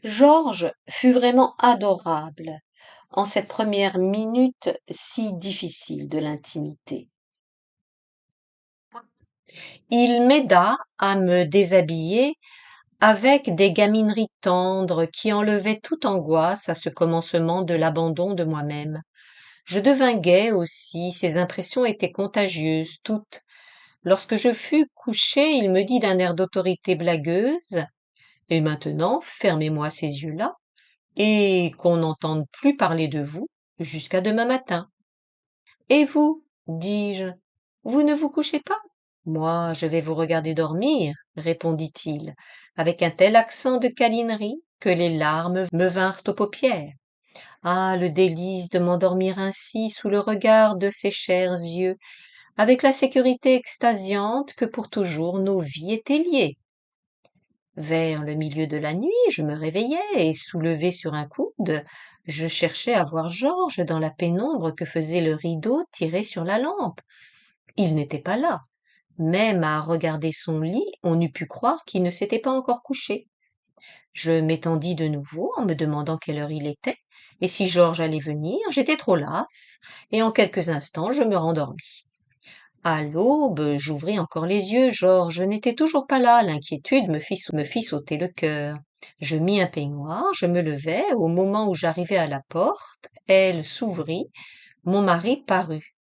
Georges fut vraiment adorable en cette première minute si difficile de l'intimité. Il m'aida à me déshabiller avec des gamineries tendres qui enlevaient toute angoisse à ce commencement de l'abandon de moi-même. Je devins gai aussi, ses impressions étaient contagieuses toutes. Lorsque je fus couché, il me dit d'un air d'autorité blagueuse: Et maintenant, fermez-moi ces yeux-là, et qu'on n'entende plus parler de vous jusqu'à demain matin. Et vous, dis-je, vous ne vous couchez pas? Moi, je vais vous regarder dormir, répondit-il, avec un tel accent de câlinerie que les larmes me vinrent aux paupières. Ah, le délice de m'endormir ainsi sous le regard de ces chers yeux, avec la sécurité extasiante que pour toujours nos vies étaient liées. Vers le milieu de la nuit, je me réveillai et, soulevé sur un coude, je cherchais à voir Georges dans la pénombre que faisait le rideau tiré sur la lampe. Il n'était pas là. Même à regarder son lit, on eût pu croire qu'il ne s'était pas encore couché. Je m'étendis de nouveau en me demandant quelle heure il était, et si Georges allait venir. J'étais trop lasse, et en quelques instants je me rendormis. À l'aube, j'ouvris encore les yeux. Georges n'était toujours pas là. L'inquiétude me fit sauter le cœur. Je mis un peignoir, je me levai. Au moment où j'arrivai à la porte, elle s'ouvrit. Mon mari parut.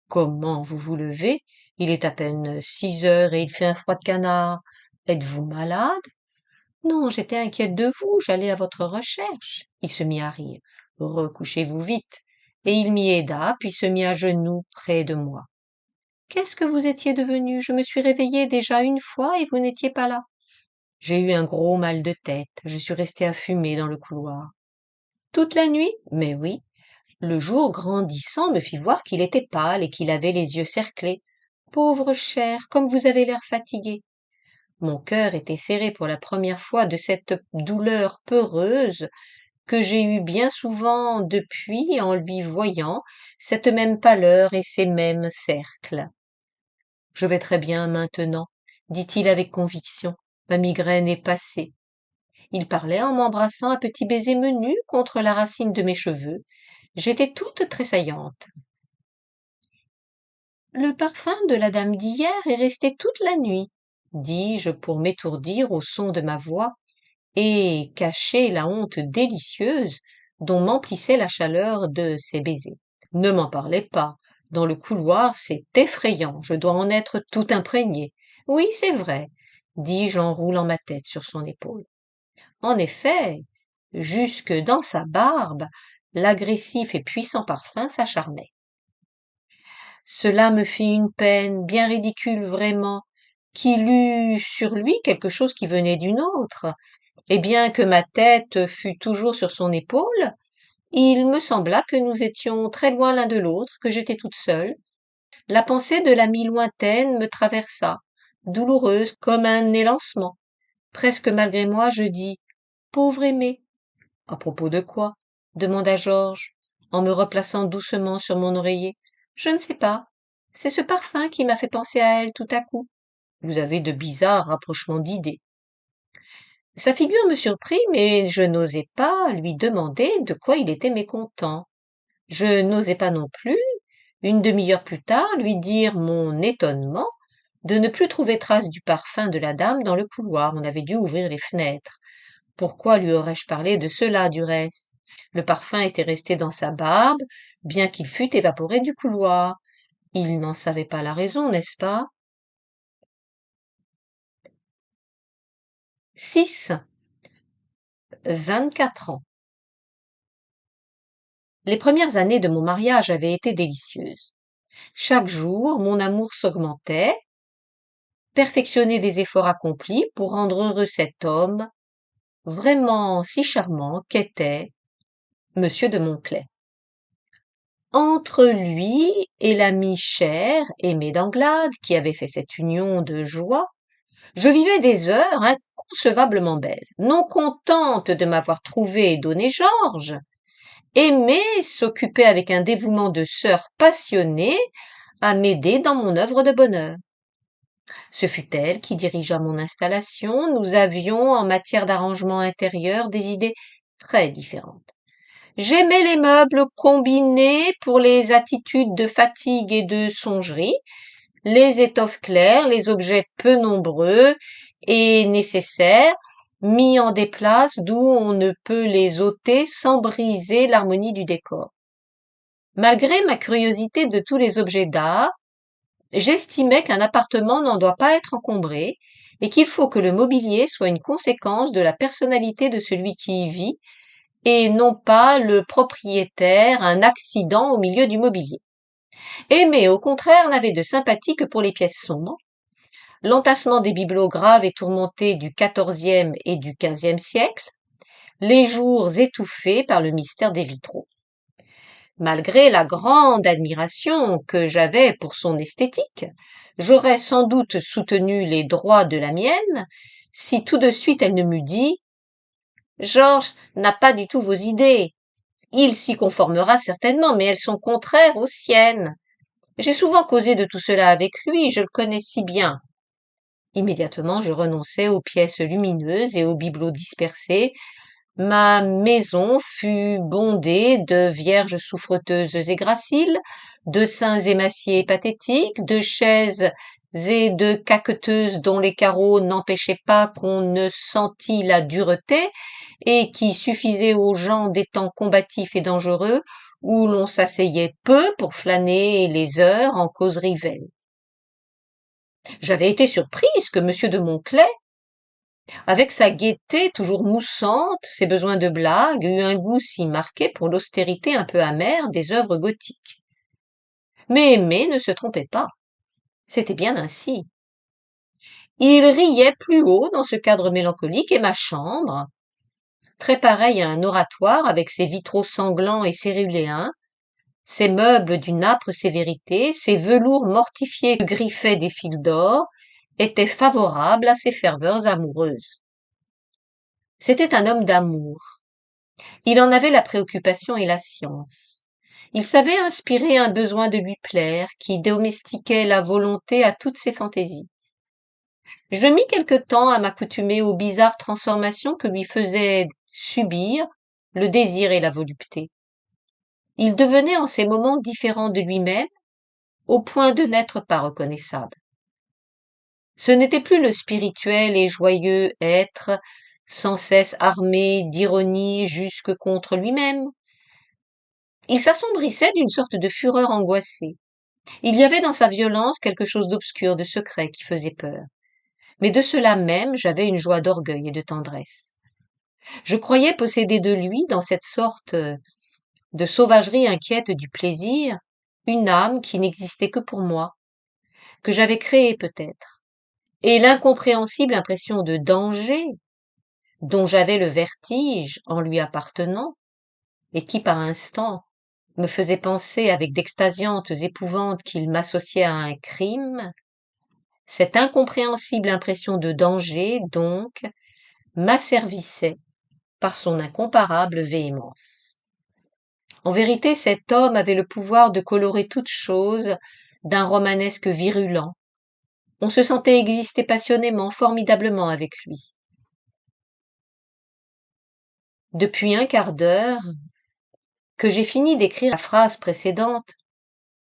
Comment vous vous levez? Il est à peine 6 heures et il fait un froid de canard. Êtes-vous malade? Non, j'étais inquiète de vous, j'allais à votre recherche. Il se mit à rire. Recouchez-vous vite. Et il m'y aida, puis se mit à genoux près de moi. Qu'est-ce que vous étiez devenu? Je me suis réveillée déjà une fois et vous n'étiez pas là. J'ai eu un gros mal de tête. Je suis restée à fumer dans le couloir. Toute la nuit? Mais oui. Le jour grandissant me fit voir qu'il était pâle et qu'il avait les yeux cerclés. Pauvre cher, comme vous avez l'air fatigué. Mon cœur était serré pour la première fois de cette douleur peureuse que j'ai eue bien souvent depuis en lui voyant cette même pâleur et ces mêmes cercles. Je vais très bien maintenant, dit-il avec conviction. Ma migraine est passée. Il parlait en m'embrassant un petit baiser menu contre la racine de mes cheveux. J'étais toute tressaillante. Le parfum de la dame d'hier est resté toute la nuit, dis-je pour m'étourdir au son de ma voix et cacher la honte délicieuse dont m'emplissait la chaleur de ses baisers. Ne m'en parlez pas. Dans le couloir, c'est effrayant. Je dois en être tout imprégné. Oui, c'est vrai, dis-je en roulant ma tête sur son épaule. En effet, jusque dans sa barbe, l'agressif et puissant parfum s'acharnait. Cela me fit une peine bien ridicule vraiment, qu'il eût sur lui quelque chose qui venait d'une autre, et bien que ma tête fût toujours sur son épaule, il me sembla que nous étions très loin l'un de l'autre, que j'étais toute seule. La pensée de l'amie lointaine me traversa, douloureuse comme un élancement. Presque malgré moi, je dis: Pauvre aimé. À propos de quoi? Demanda Georges, en me replaçant doucement sur mon oreiller. Je ne sais pas. C'est ce parfum qui m'a fait penser à elle tout à coup. Vous avez de bizarres rapprochements d'idées. Sa figure me surprit, mais je n'osai pas lui demander de quoi il était mécontent. Je n'osais pas non plus, une demi-heure plus tard, lui dire mon étonnement de ne plus trouver trace du parfum de la dame dans le couloir. On avait dû ouvrir les fenêtres. Pourquoi lui aurais-je parlé de cela, du reste? Le parfum était resté dans sa barbe, bien qu'il fût évaporé du couloir. Il n'en savait pas la raison, n'est-ce pas? 6. 24 ans. Les premières années de mon mariage avaient été délicieuses. Chaque jour, mon amour s'augmentait, perfectionnait des efforts accomplis pour rendre heureux cet homme, vraiment si charmant qu'était Monsieur de Montclès. Entre lui et l'ami cher, Aimé d'Anglade, qui avait fait cette union de joie, je vivais des heures inconcevablement belles. Non contente de m'avoir trouvé et donné Georges, Aimé s'occupait avec un dévouement de sœur passionnée à m'aider dans mon œuvre de bonheur. Ce fut elle qui dirigea mon installation. Nous avions, en matière d'arrangement intérieur, des idées très différentes. J'aimais les meubles combinés pour les attitudes de fatigue et de songerie, les étoffes claires, les objets peu nombreux et nécessaires, mis en des places d'où on ne peut les ôter sans briser l'harmonie du décor. Malgré ma curiosité de tous les objets d'art, j'estimais qu'un appartement n'en doit pas être encombré et qu'il faut que le mobilier soit une conséquence de la personnalité de celui qui y vit et non pas le propriétaire, un accident au milieu du mobilier. Aimé, au contraire, n'avait de sympathie que pour les pièces sombres, l'entassement des bibelots graves et tourmentés du XIVe et du XVe siècle, les jours étouffés par le mystère des vitraux. Malgré la grande admiration que j'avais pour son esthétique, j'aurais sans doute soutenu les droits de la mienne si tout de suite elle ne m'eût dit « Georges n'a pas du tout vos idées. Il s'y conformera certainement, mais elles sont contraires aux siennes. J'ai souvent causé de tout cela avec lui, je le connais si bien. » Immédiatement, je renonçais aux pièces lumineuses et aux bibelots dispersés. Ma maison fut bondée de vierges souffreteuses et graciles, de saints émaciés et pathétiques, de chaises et de caqueteuses dont les carreaux n'empêchaient pas qu'on ne sentît la dureté et qui suffisaient aux gens des temps combatifs et dangereux où l'on s'asseyait peu pour flâner les heures en causeries vaines. J'avais été surprise que M. de Monclaix, avec sa gaieté toujours moussante, ses besoins de blague, eut un goût si marqué pour l'austérité un peu amère des œuvres gothiques. Mais Aimé ne se trompait pas. C'était bien ainsi. Il riait plus haut dans ce cadre mélancolique et ma chambre, très pareille à un oratoire avec ses vitraux sanglants et céruléens, ses meubles d'une âpre sévérité, ses velours mortifiés que griffaient des fils d'or, était favorable à ses ferveurs amoureuses. C'était un homme d'amour. Il en avait la préoccupation et la science. Il savait inspirer un besoin de lui plaire qui domestiquait la volonté à toutes ses fantaisies. Je mis quelque temps à m'accoutumer aux bizarres transformations que lui faisaient subir le désir et la volupté. Il devenait en ces moments différent de lui-même, au point de n'être pas reconnaissable. Ce n'était plus le spirituel et joyeux être, sans cesse armé d'ironie jusque contre lui-même. Il s'assombrissait d'une sorte de fureur angoissée. Il y avait dans sa violence quelque chose d'obscur, de secret, qui faisait peur. Mais de cela même, j'avais une joie d'orgueil et de tendresse. Je croyais posséder de lui, dans cette sorte de sauvagerie inquiète du plaisir, une âme qui n'existait que pour moi, que j'avais créée peut-être, et l'incompréhensible impression de danger dont j'avais le vertige en lui appartenant, et qui par instants me faisait penser avec d'extasiantes épouvantes qu'il m'associait à un crime, cette incompréhensible impression de danger, donc, m'asservissait par son incomparable véhémence. En vérité, cet homme avait le pouvoir de colorer toute chose d'un romanesque virulent. On se sentait exister passionnément, formidablement avec lui. Depuis un quart d'heure, que j'ai fini d'écrire la phrase précédente,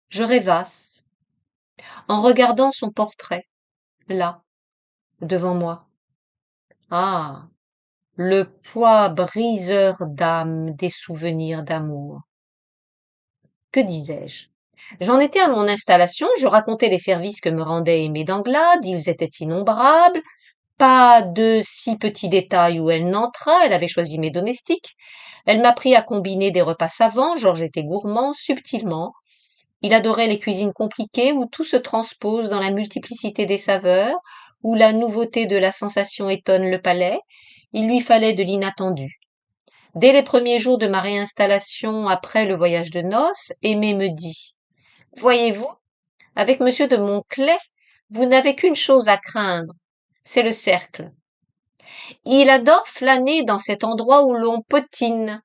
je rêvasse, en regardant son portrait, là, devant moi. Ah, le poids briseur d'âme des souvenirs d'amour. Que disais-je? J'en étais à mon installation, je racontais les services que me rendait Aimé d'Anglade, ils étaient innombrables, pas de si petits détails où elle n'entra, elle avait choisi mes domestiques, elle m'apprit à combiner des repas savants, Georges était gourmand, subtilement, il adorait les cuisines compliquées où tout se transpose dans la multiplicité des saveurs, où la nouveauté de la sensation étonne le palais, il lui fallait de l'inattendu. Dès les premiers jours de ma réinstallation après le voyage de noces, Aimé me dit « Voyez-vous, avec monsieur de Monclaix, vous n'avez qu'une chose à craindre, c'est le cercle. Il adore flâner dans cet endroit où l'on potine,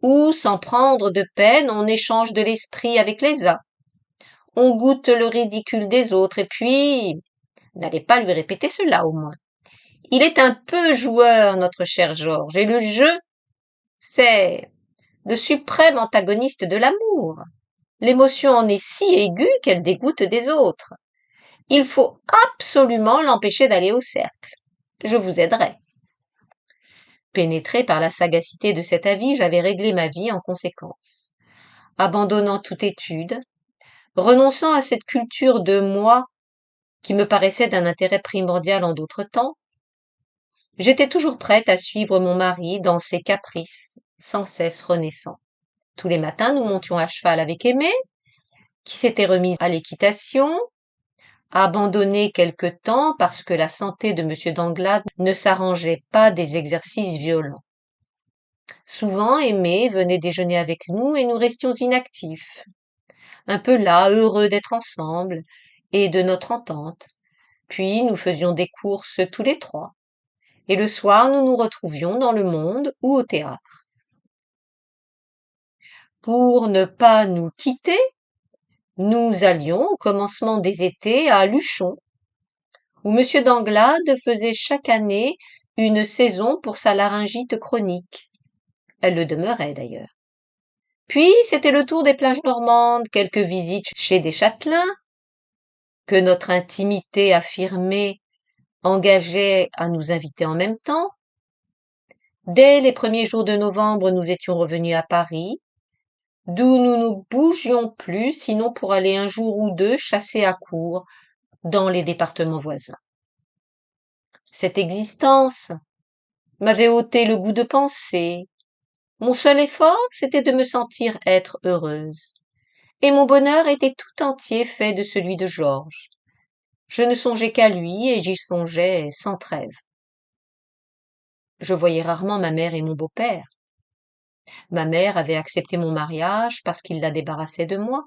où, sans prendre de peine, on échange de l'esprit avec les uns. On goûte le ridicule des autres, et puis, N'allez pas lui répéter cela au moins. Il est un peu joueur, notre cher Georges, et le jeu, c'est le suprême antagoniste de l'amour. L'émotion en est si aiguë qu'elle dégoûte des autres. Il faut absolument l'empêcher d'aller au cercle. Je vous aiderai. Pénétré par la sagacité de cet avis, j'avais réglé ma vie en conséquence. Abandonnant toute étude, renonçant à cette culture de moi qui me paraissait d'un intérêt primordial en d'autres temps, j'étais toujours prête à suivre mon mari dans ses caprices sans cesse renaissants. Tous les matins, nous montions à cheval avec Aimée, qui s'était remise à l'équitation, abandonnée quelque temps parce que la santé de M. Danglars ne s'arrangeait pas des exercices violents. Souvent, Aimée venait déjeuner avec nous et nous restions inactifs, un peu là, heureux d'être ensemble et de notre entente. Puis nous faisions des courses tous les trois, et le soir nous nous retrouvions dans le monde ou au théâtre. Pour ne pas nous quitter, nous allions au commencement des étés à Luchon, où M. d'Anglade faisait chaque année une saison pour sa laryngite chronique. Elle le demeurait d'ailleurs. Puis c'était le tour des plages normandes, quelques visites chez des châtelains, que notre intimité affirmée engageait à nous inviter en même temps. Dès les premiers jours de novembre, nous étions revenus à Paris, d'où nous ne bougions plus, sinon pour aller un jour ou deux chasser à court dans les départements voisins. Cette existence m'avait ôté le goût de penser. Mon seul effort, c'était de me sentir être heureuse. Et mon bonheur était tout entier fait de celui de Georges. Je ne songeais qu'à lui et j'y songeais sans trêve. Je voyais rarement ma mère et mon beau-père. Ma mère avait accepté mon mariage parce qu'il la débarrassait de moi.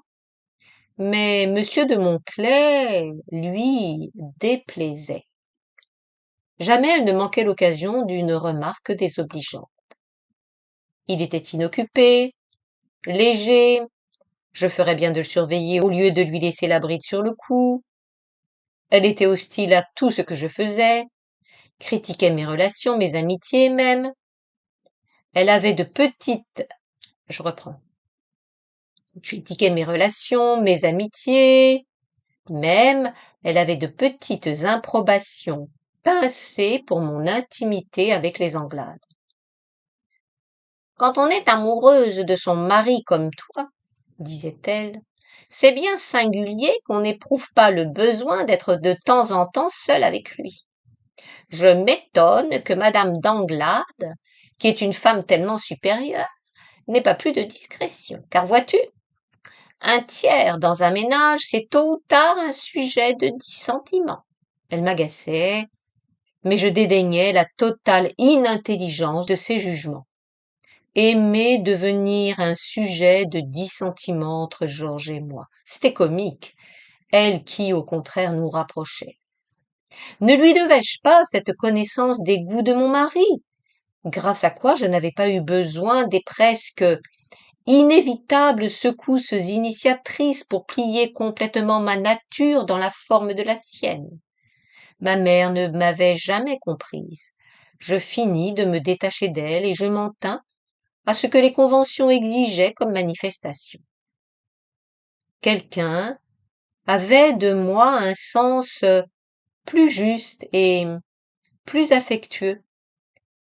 Mais Monsieur de Montclès, lui, déplaisait. Jamais elle ne manquait l'occasion d'une remarque désobligeante. Il était inoccupé, léger, je ferais bien de le surveiller au lieu de lui laisser la bride sur le cou. Elle était hostile à tout ce que je faisais, critiquait mes relations, mes amitiés même. Elle avait de petites... Je reprends. Critiquait mes relations, mes amitiés, même elle avait de petites improbations pincées pour mon intimité avec les Anglades. Quand on est amoureuse de son mari comme toi, disait-elle, c'est bien singulier qu'on n'éprouve pas le besoin d'être de temps en temps seule avec lui. Je m'étonne que madame d'Anglade, qui est une femme tellement supérieure, n'ait pas plus de discrétion, car vois-tu, un tiers dans un ménage, c'est tôt ou tard un sujet de dissentiment. Elle m'agaçait, mais je dédaignais la totale inintelligence de ses jugements. Aimer devenir un sujet de dissentiment entre Georges et moi. C'était comique, elle qui, au contraire, nous rapprochait. Ne lui devais-je pas cette connaissance des goûts de mon mari, grâce à quoi je n'avais pas eu besoin des presque inévitables secousses initiatrices pour plier complètement ma nature dans la forme de la sienne. Ma mère ne m'avait jamais comprise. Je finis de me détacher d'elle et je m'en tins à ce que les conventions exigeaient comme manifestation. Quelqu'un avait de moi un sens plus juste et plus affectueux.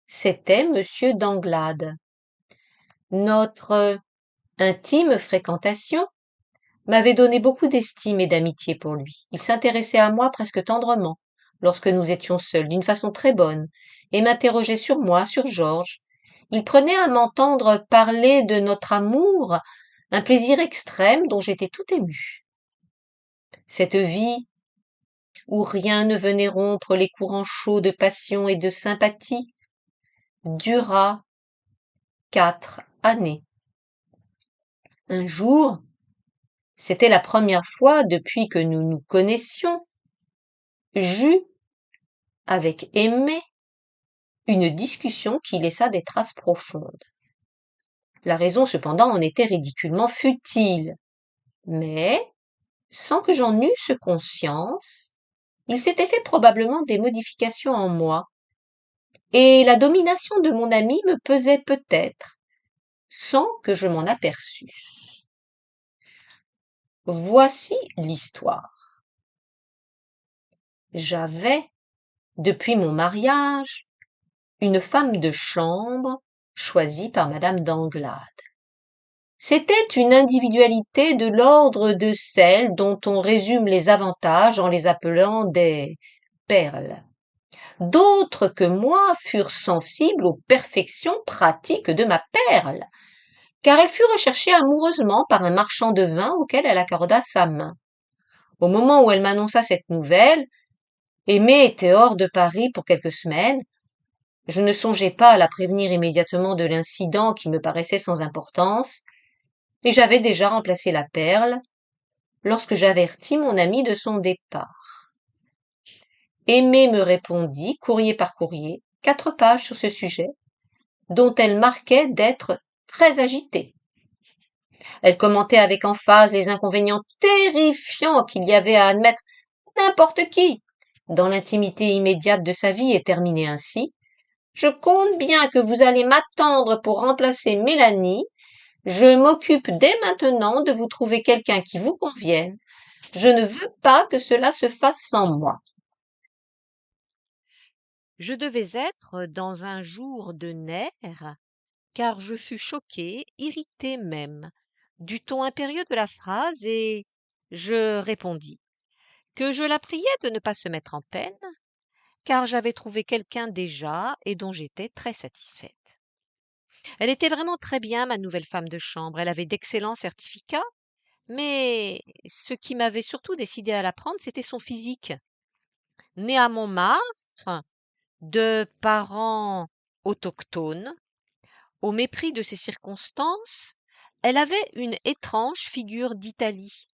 C'était Monsieur d'Anglade. Notre intime fréquentation m'avait donné beaucoup d'estime et d'amitié pour lui. Il s'intéressait à moi presque tendrement, lorsque nous étions seuls, d'une façon très bonne, et m'interrogeait sur moi, sur Georges. Il prenait à m'entendre parler de notre amour, un plaisir extrême dont j'étais tout émue. Cette vie où rien ne venait rompre les courants chauds de passion et de sympathie dura 4 années. Un jour, c'était la première fois depuis que nous nous connaissions, j'eus, avec Aimée, une discussion qui laissa des traces profondes. La raison cependant en était ridiculement futile, mais, sans que j'en eusse conscience, Il s'était fait probablement des modifications en moi, et la domination de mon ami me pesait peut-être, sans que je m'en aperçusse. Voici l'histoire. J'avais, depuis mon mariage, une femme de chambre choisie par madame d'Anglade. C'était une individualité de l'ordre de celles dont on résume les avantages en les appelant des perles. D'autres que moi furent sensibles aux perfections pratiques de ma perle, car elle fut recherchée amoureusement par un marchand de vin auquel elle accorda sa main. Au moment où elle m'annonça cette nouvelle, Aimée était hors de Paris pour quelques semaines. Je ne songeais pas à la prévenir immédiatement de l'incident qui me paraissait sans importance, et j'avais déjà remplacé la perle lorsque j'avertis mon ami de son départ. Aimée me répondit, courrier par courrier, 4 pages sur ce sujet, dont elle marquait d'être très agitée. Elle commentait avec emphase les inconvénients terrifiants qu'il y avait à admettre n'importe qui dans l'intimité immédiate de sa vie et terminait ainsi. Je compte bien que vous allez m'attendre pour remplacer Mélanie. Je m'occupe dès maintenant de vous trouver quelqu'un qui vous convienne. Je ne veux pas que cela se fasse sans moi. Je devais être dans un jour de nerfs, car je fus choquée, irritée même, du ton impérieux de la phrase, et je répondis que je la priais de ne pas se mettre en peine, car j'avais trouvé quelqu'un déjà et dont j'étais très satisfaite. Elle était vraiment très bien, ma nouvelle femme de chambre. Elle avait d'excellents certificats, mais ce qui m'avait surtout décidé à la prendre, c'était son physique. Née à Montmartre, de parents autochtones, au mépris de ses circonstances, elle avait une étrange figure d'Italie,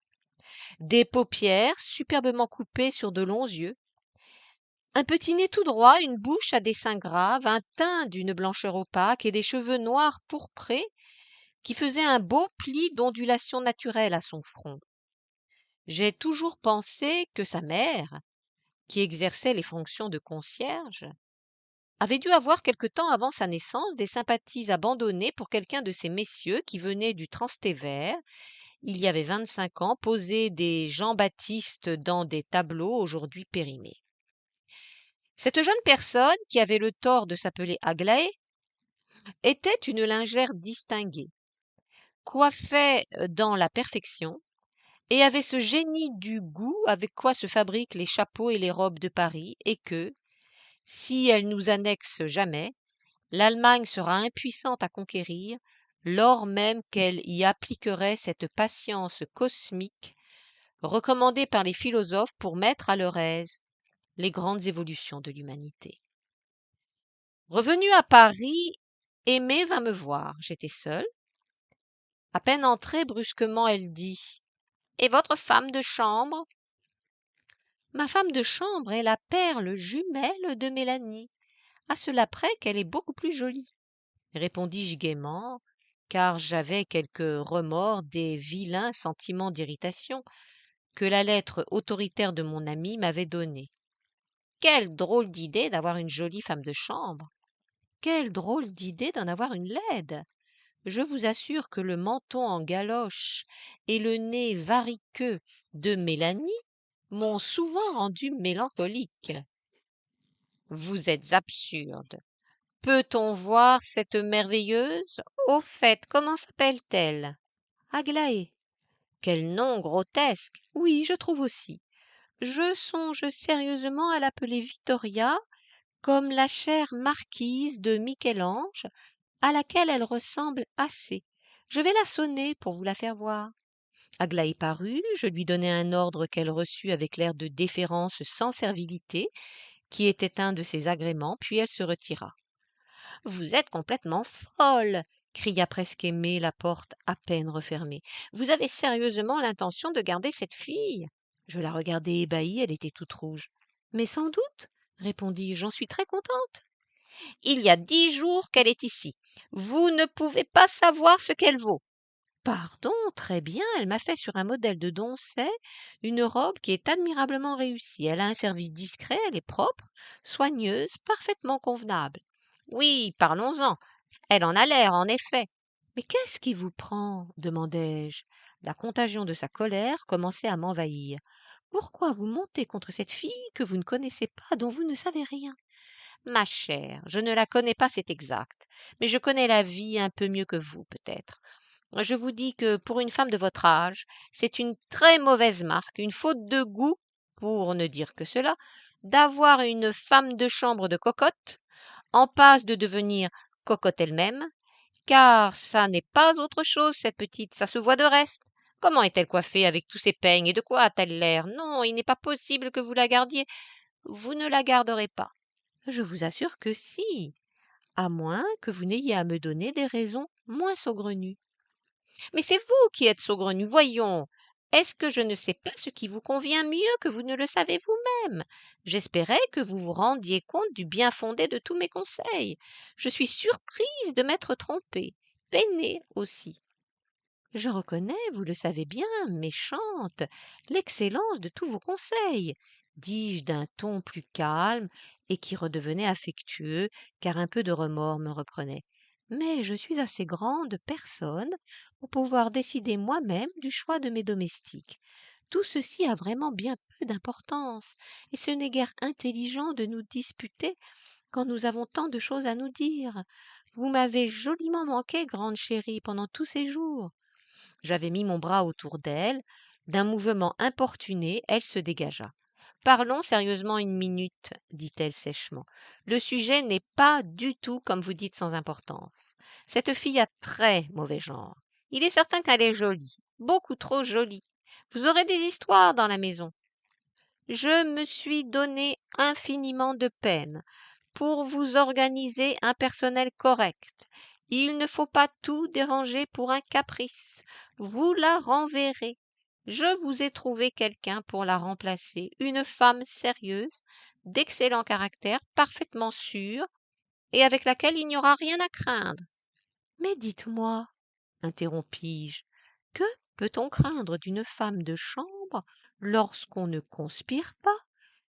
des paupières superbement coupées sur de longs yeux, un petit nez tout droit, une bouche à des seins graves, un teint d'une blancheur opaque et des cheveux noirs pourprés qui faisaient un beau pli d'ondulation naturelle à son front. J'ai toujours pensé que sa mère, qui exerçait les fonctions de concierge, avait dû avoir quelque temps avant sa naissance des sympathies abandonnées pour quelqu'un de ces messieurs qui venaient du Transtévère, il y avait 25 ans, poser des Jean-Baptiste dans des tableaux aujourd'hui périmés. Cette jeune personne, qui avait le tort de s'appeler Aglaé, était une lingère distinguée, coiffait dans la perfection, et avait ce génie du goût avec quoi se fabriquent les chapeaux et les robes de Paris, et que, si elle nous annexe jamais, l'Allemagne sera impuissante à conquérir, lors même qu'elle y appliquerait cette patience cosmique recommandée par les philosophes pour mettre à leur aise les grandes évolutions de l'humanité. Revenue à Paris, Aimée vint me voir. J'étais seule. À peine entrée, brusquement, elle dit « Et votre femme de chambre ?» Ma femme de chambre est la perle jumelle de Mélanie, à cela près qu'elle est beaucoup plus jolie, répondis-je gaiement, car j'avais quelque remords des vilains sentiments d'irritation que la lettre autoritaire de mon ami m'avait donnés. Quelle drôle d'idée d'avoir une jolie femme de chambre! Quelle drôle d'idée d'en avoir une laide! Je vous assure que le menton en galoche et le nez variqueux de Mélanie m'ont souvent rendu mélancolique. Vous êtes absurde. Peut-on voir cette merveilleuse? Au fait, comment s'appelle-t-elle? Aglaé. Quel nom grotesque! Oui, je trouve aussi. Je songe sérieusement à l'appeler Vittoria, comme la chère marquise de Michel-Ange, à laquelle elle ressemble assez. Je vais la sonner pour vous la faire voir. Aglaé parut, je lui donnai un ordre qu'elle reçut avec l'air de déférence sans servilité, qui était un de ses agréments, puis elle se retira. « Vous êtes complètement folle !» cria presque Aimée, la porte à peine refermée. « Vous avez sérieusement l'intention de garder cette fille ?» Je la regardai ébahie, elle était toute rouge. « Mais sans doute, répondis-je, j'en suis très contente. Il y a 10 jours qu'elle est ici. Vous ne pouvez pas savoir ce qu'elle vaut. Pardon, très bien, elle m'a fait sur un modèle de Doncet une robe qui est admirablement réussie. Elle a un service discret, elle est propre, soigneuse, parfaitement convenable. Oui, parlons-en. Elle en a l'air, en effet. Mais qu'est-ce qui vous prend? Demandai-je. La contagion de sa colère commençait à m'envahir. Pourquoi vous montez contre cette fille que vous ne connaissez pas, dont vous ne savez rien? Ma chère, je ne la connais pas, c'est exact, mais je connais la vie un peu mieux que vous, peut-être. Je vous dis que pour une femme de votre âge, c'est une très mauvaise marque, une faute de goût, pour ne dire que cela, d'avoir une femme de chambre de cocotte, en passe de devenir cocotte elle-même, car ça n'est pas autre chose, cette petite, ça se voit de reste. Comment est-elle coiffée avec tous ces peignes et de quoi a-t-elle l'air? Non, il n'est pas possible que vous la gardiez. Vous ne la garderez pas. Je vous assure que si, à moins que vous n'ayez à me donner des raisons moins saugrenues. Mais c'est vous qui êtes saugrenu, voyons. Est-ce que je ne sais pas ce qui vous convient mieux que vous ne le savez vous-même? J'espérais que vous vous rendiez compte du bien-fondé de tous mes conseils. Je suis surprise de m'être trompée, peinée aussi. Je reconnais, vous le savez bien, méchante, l'excellence de tous vos conseils, dis-je d'un ton plus calme et qui redevenait affectueux, car un peu de remords me reprenait. Mais je suis assez grande personne pour pouvoir décider moi-même du choix de mes domestiques. Tout ceci a vraiment bien peu d'importance, et ce n'est guère intelligent de nous disputer quand nous avons tant de choses à nous dire. Vous m'avez joliment manqué, grande chérie, pendant tous ces jours. J'avais mis mon bras autour d'elle. D'un mouvement importuné, elle se dégagea. Parlons sérieusement une minute, dit-elle sèchement. Le sujet n'est pas du tout, comme vous dites, sans importance. Cette fille a très mauvais genre. Il est certain qu'elle est jolie, beaucoup trop jolie. Vous aurez des histoires dans la maison. Je me suis donné infiniment de peine pour vous organiser un personnel correct. Il ne faut pas tout déranger pour un caprice. Vous la renverrez. Je vous ai trouvé quelqu'un pour la remplacer, une femme sérieuse, d'excellent caractère, parfaitement sûre, et avec laquelle il n'y aura rien à craindre. Mais dites-moi, interrompis-je, que peut-on craindre d'une femme de chambre lorsqu'on ne conspire pas,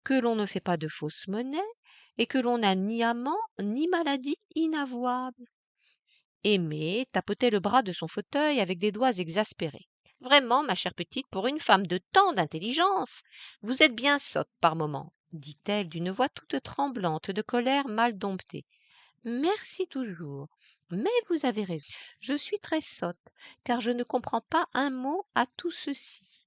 que l'on ne fait pas de fausse monnaie et que l'on n'a ni amant ni maladie inavouable? Aimée tapotait le bras de son fauteuil avec des doigts exaspérés. Vraiment, ma chère petite, pour une femme de tant d'intelligence, vous êtes bien sotte par moments, dit-elle d'une voix toute tremblante de colère mal domptée. Merci toujours. Mais vous avez raison. Je suis très sotte, car je ne comprends pas un mot à tout ceci.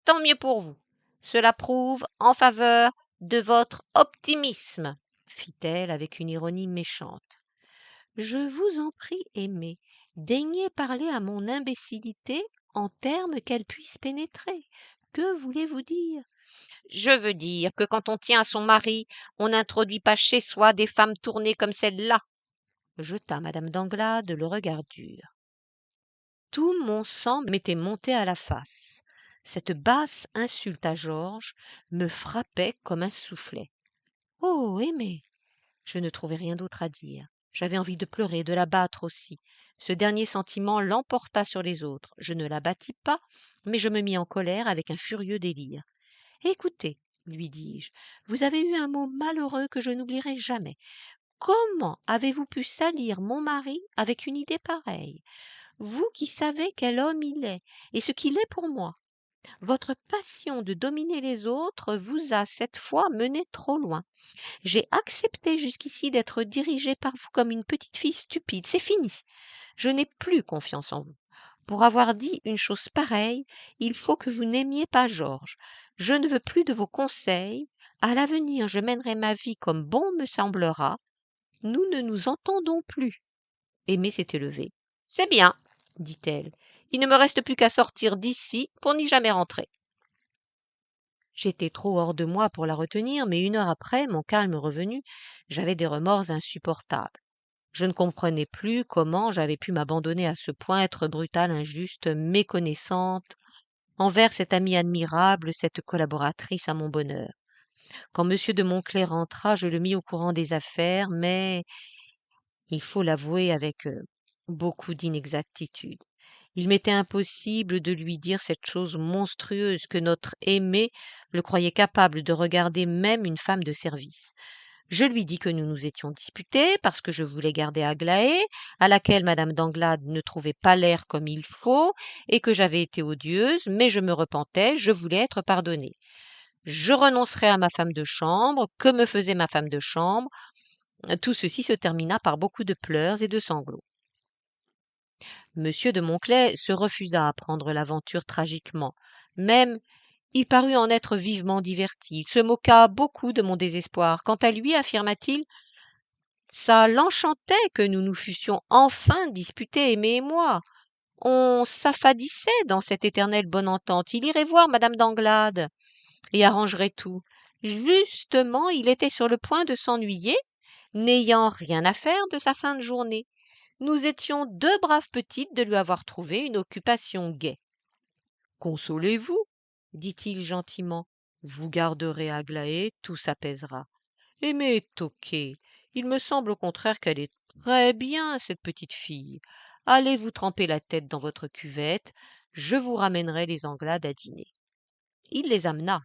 Tant mieux pour vous. Cela prouve en faveur de votre optimisme, fit-elle avec une ironie méchante. Je vous en prie, aimée, daignez parler à mon imbécillité en termes qu'elle puisse pénétrer. Que voulez-vous dire? Je veux dire que quand on tient à son mari, on n'introduit pas chez soi des femmes tournées comme celle-là, jeta madame Danglade le regard dur. Tout mon sang m'était monté à la face. Cette basse insulte à Georges me frappait comme un soufflet. Oh, aimé! Je ne trouvais rien d'autre à dire. J'avais envie de pleurer, de la battre aussi. Ce dernier sentiment l'emporta sur les autres. Je ne la battis pas, mais je me mis en colère avec un furieux délire. Écoutez, lui dis-je, vous avez eu un mot malheureux que je n'oublierai jamais. Comment avez-vous pu salir mon mari avec une idée pareille? Vous qui savez quel homme il est, et ce qu'il est pour moi. Votre passion de dominer les autres vous a cette fois mené trop loin. J'ai accepté jusqu'ici d'être dirigée par vous comme une petite fille stupide. C'est fini. Je n'ai plus confiance en vous. Pour avoir dit une chose pareille, il faut que vous n'aimiez pas Georges. Je ne veux plus de vos conseils. À l'avenir, je mènerai ma vie comme bon me semblera. Nous ne nous entendons plus. Aimée s'était levée. C'est bien, dit-elle. Il ne me reste plus qu'à sortir d'ici pour n'y jamais rentrer. J'étais trop hors de moi pour la retenir, mais 1 heure après, mon calme revenu, j'avais des remords insupportables. Je ne comprenais plus comment j'avais pu m'abandonner à ce point, être brutale, injuste, méconnaissante envers cette amie admirable, cette collaboratrice à mon bonheur. Quand M. de Montclers rentra, je le mis au courant des affaires, mais, il faut l'avouer avec beaucoup d'inexactitude. Il m'était impossible de lui dire cette chose monstrueuse que notre aimé le croyait capable de regarder même une femme de service. Je lui dis que nous nous étions disputés parce que je voulais garder Aglaé, à laquelle madame Danglade ne trouvait pas l'air comme il faut, et que j'avais été odieuse, mais je me repentais, je voulais être pardonnée. Je renoncerais à ma femme de chambre, que me faisait ma femme de chambre. Tout ceci se termina par beaucoup de pleurs et de sanglots. Monsieur de Montclès se refusa à prendre l'aventure tragiquement. Même, il parut en être vivement diverti. Il se moqua beaucoup de mon désespoir. Quant à lui, affirma-t-il, ça l'enchantait que nous nous fussions enfin disputés, Aimé et moi. On s'affadissait dans cette éternelle bonne entente. Il irait voir madame Danglade et arrangerait tout. Justement, il était sur le point de s'ennuyer, n'ayant rien à faire de sa fin de journée. Nous étions deux braves petites de lui avoir trouvé une occupation gaie. Consolez-vous, dit-il gentiment. Vous garderez Aglaé, tout s'apaisera. Mais toqué, il me semble au contraire qu'elle est très bien, cette petite fille. Allez vous tremper la tête dans votre cuvette, je vous ramènerai les Anglades à dîner. Il les amena.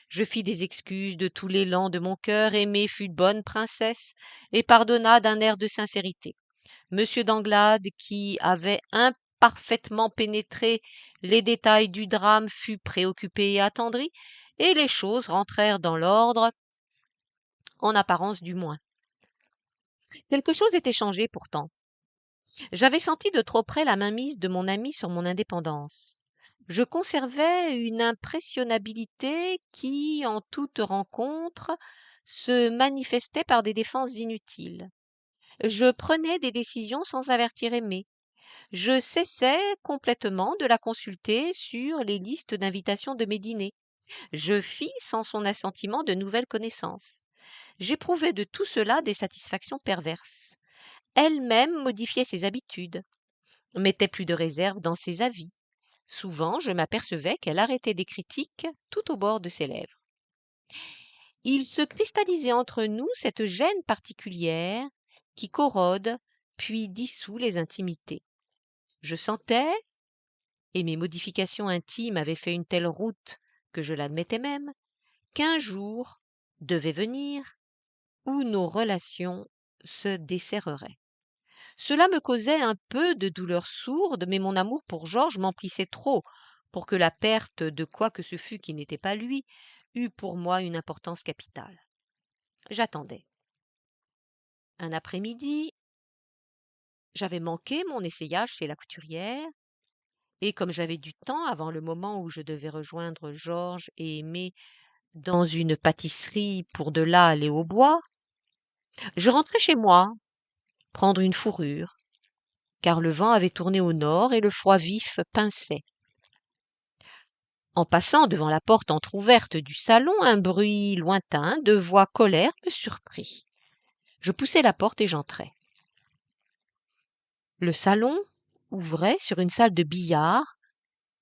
Je fis des excuses de tout l'élan de mon cœur, Aimée fut bonne princesse, et pardonna d'un air de sincérité. Monsieur d'Anglade, qui avait imparfaitement pénétré les détails du drame, fut préoccupé et attendri, et les choses rentrèrent dans l'ordre, en apparence du moins. Quelque chose était changé pourtant. J'avais senti de trop près la mainmise de mon ami sur mon indépendance. Je conservais une impressionnabilité qui, en toute rencontre, se manifestait par des défenses inutiles. Je prenais des décisions sans avertir Aimée. Je cessais complètement de la consulter sur les listes d'invitation de mes dîners. Je fis, sans son assentiment, de nouvelles connaissances. J'éprouvais de tout cela des satisfactions perverses. Elle-même modifiait ses habitudes, mettait plus de réserve dans ses avis. Souvent, je m'apercevais qu'elle arrêtait des critiques tout au bord de ses lèvres. Il se cristallisait entre nous cette gêne particulière qui corrode puis dissout les intimités. Je sentais, et mes modifications intimes avaient fait une telle route que je l'admettais même, qu'un jour devait venir où nos relations se desserreraient. Cela me causait un peu de douleur sourde, mais mon amour pour Georges m'emplissait trop pour que la perte de quoi que ce fût qui n'était pas lui eût pour moi une importance capitale. J'attendais. Un après-midi, j'avais manqué mon essayage chez la couturière, et comme j'avais du temps avant le moment où je devais rejoindre Georges et Aimée dans une pâtisserie pour de là aller au bois, je rentrai chez moi prendre une fourrure, car le vent avait tourné au nord et le froid vif pinçait. En passant devant la porte entr'ouverte du salon, un bruit lointain de voix colère me surprit. Je poussai la porte et j'entrai. Le salon ouvrait sur une salle de billard,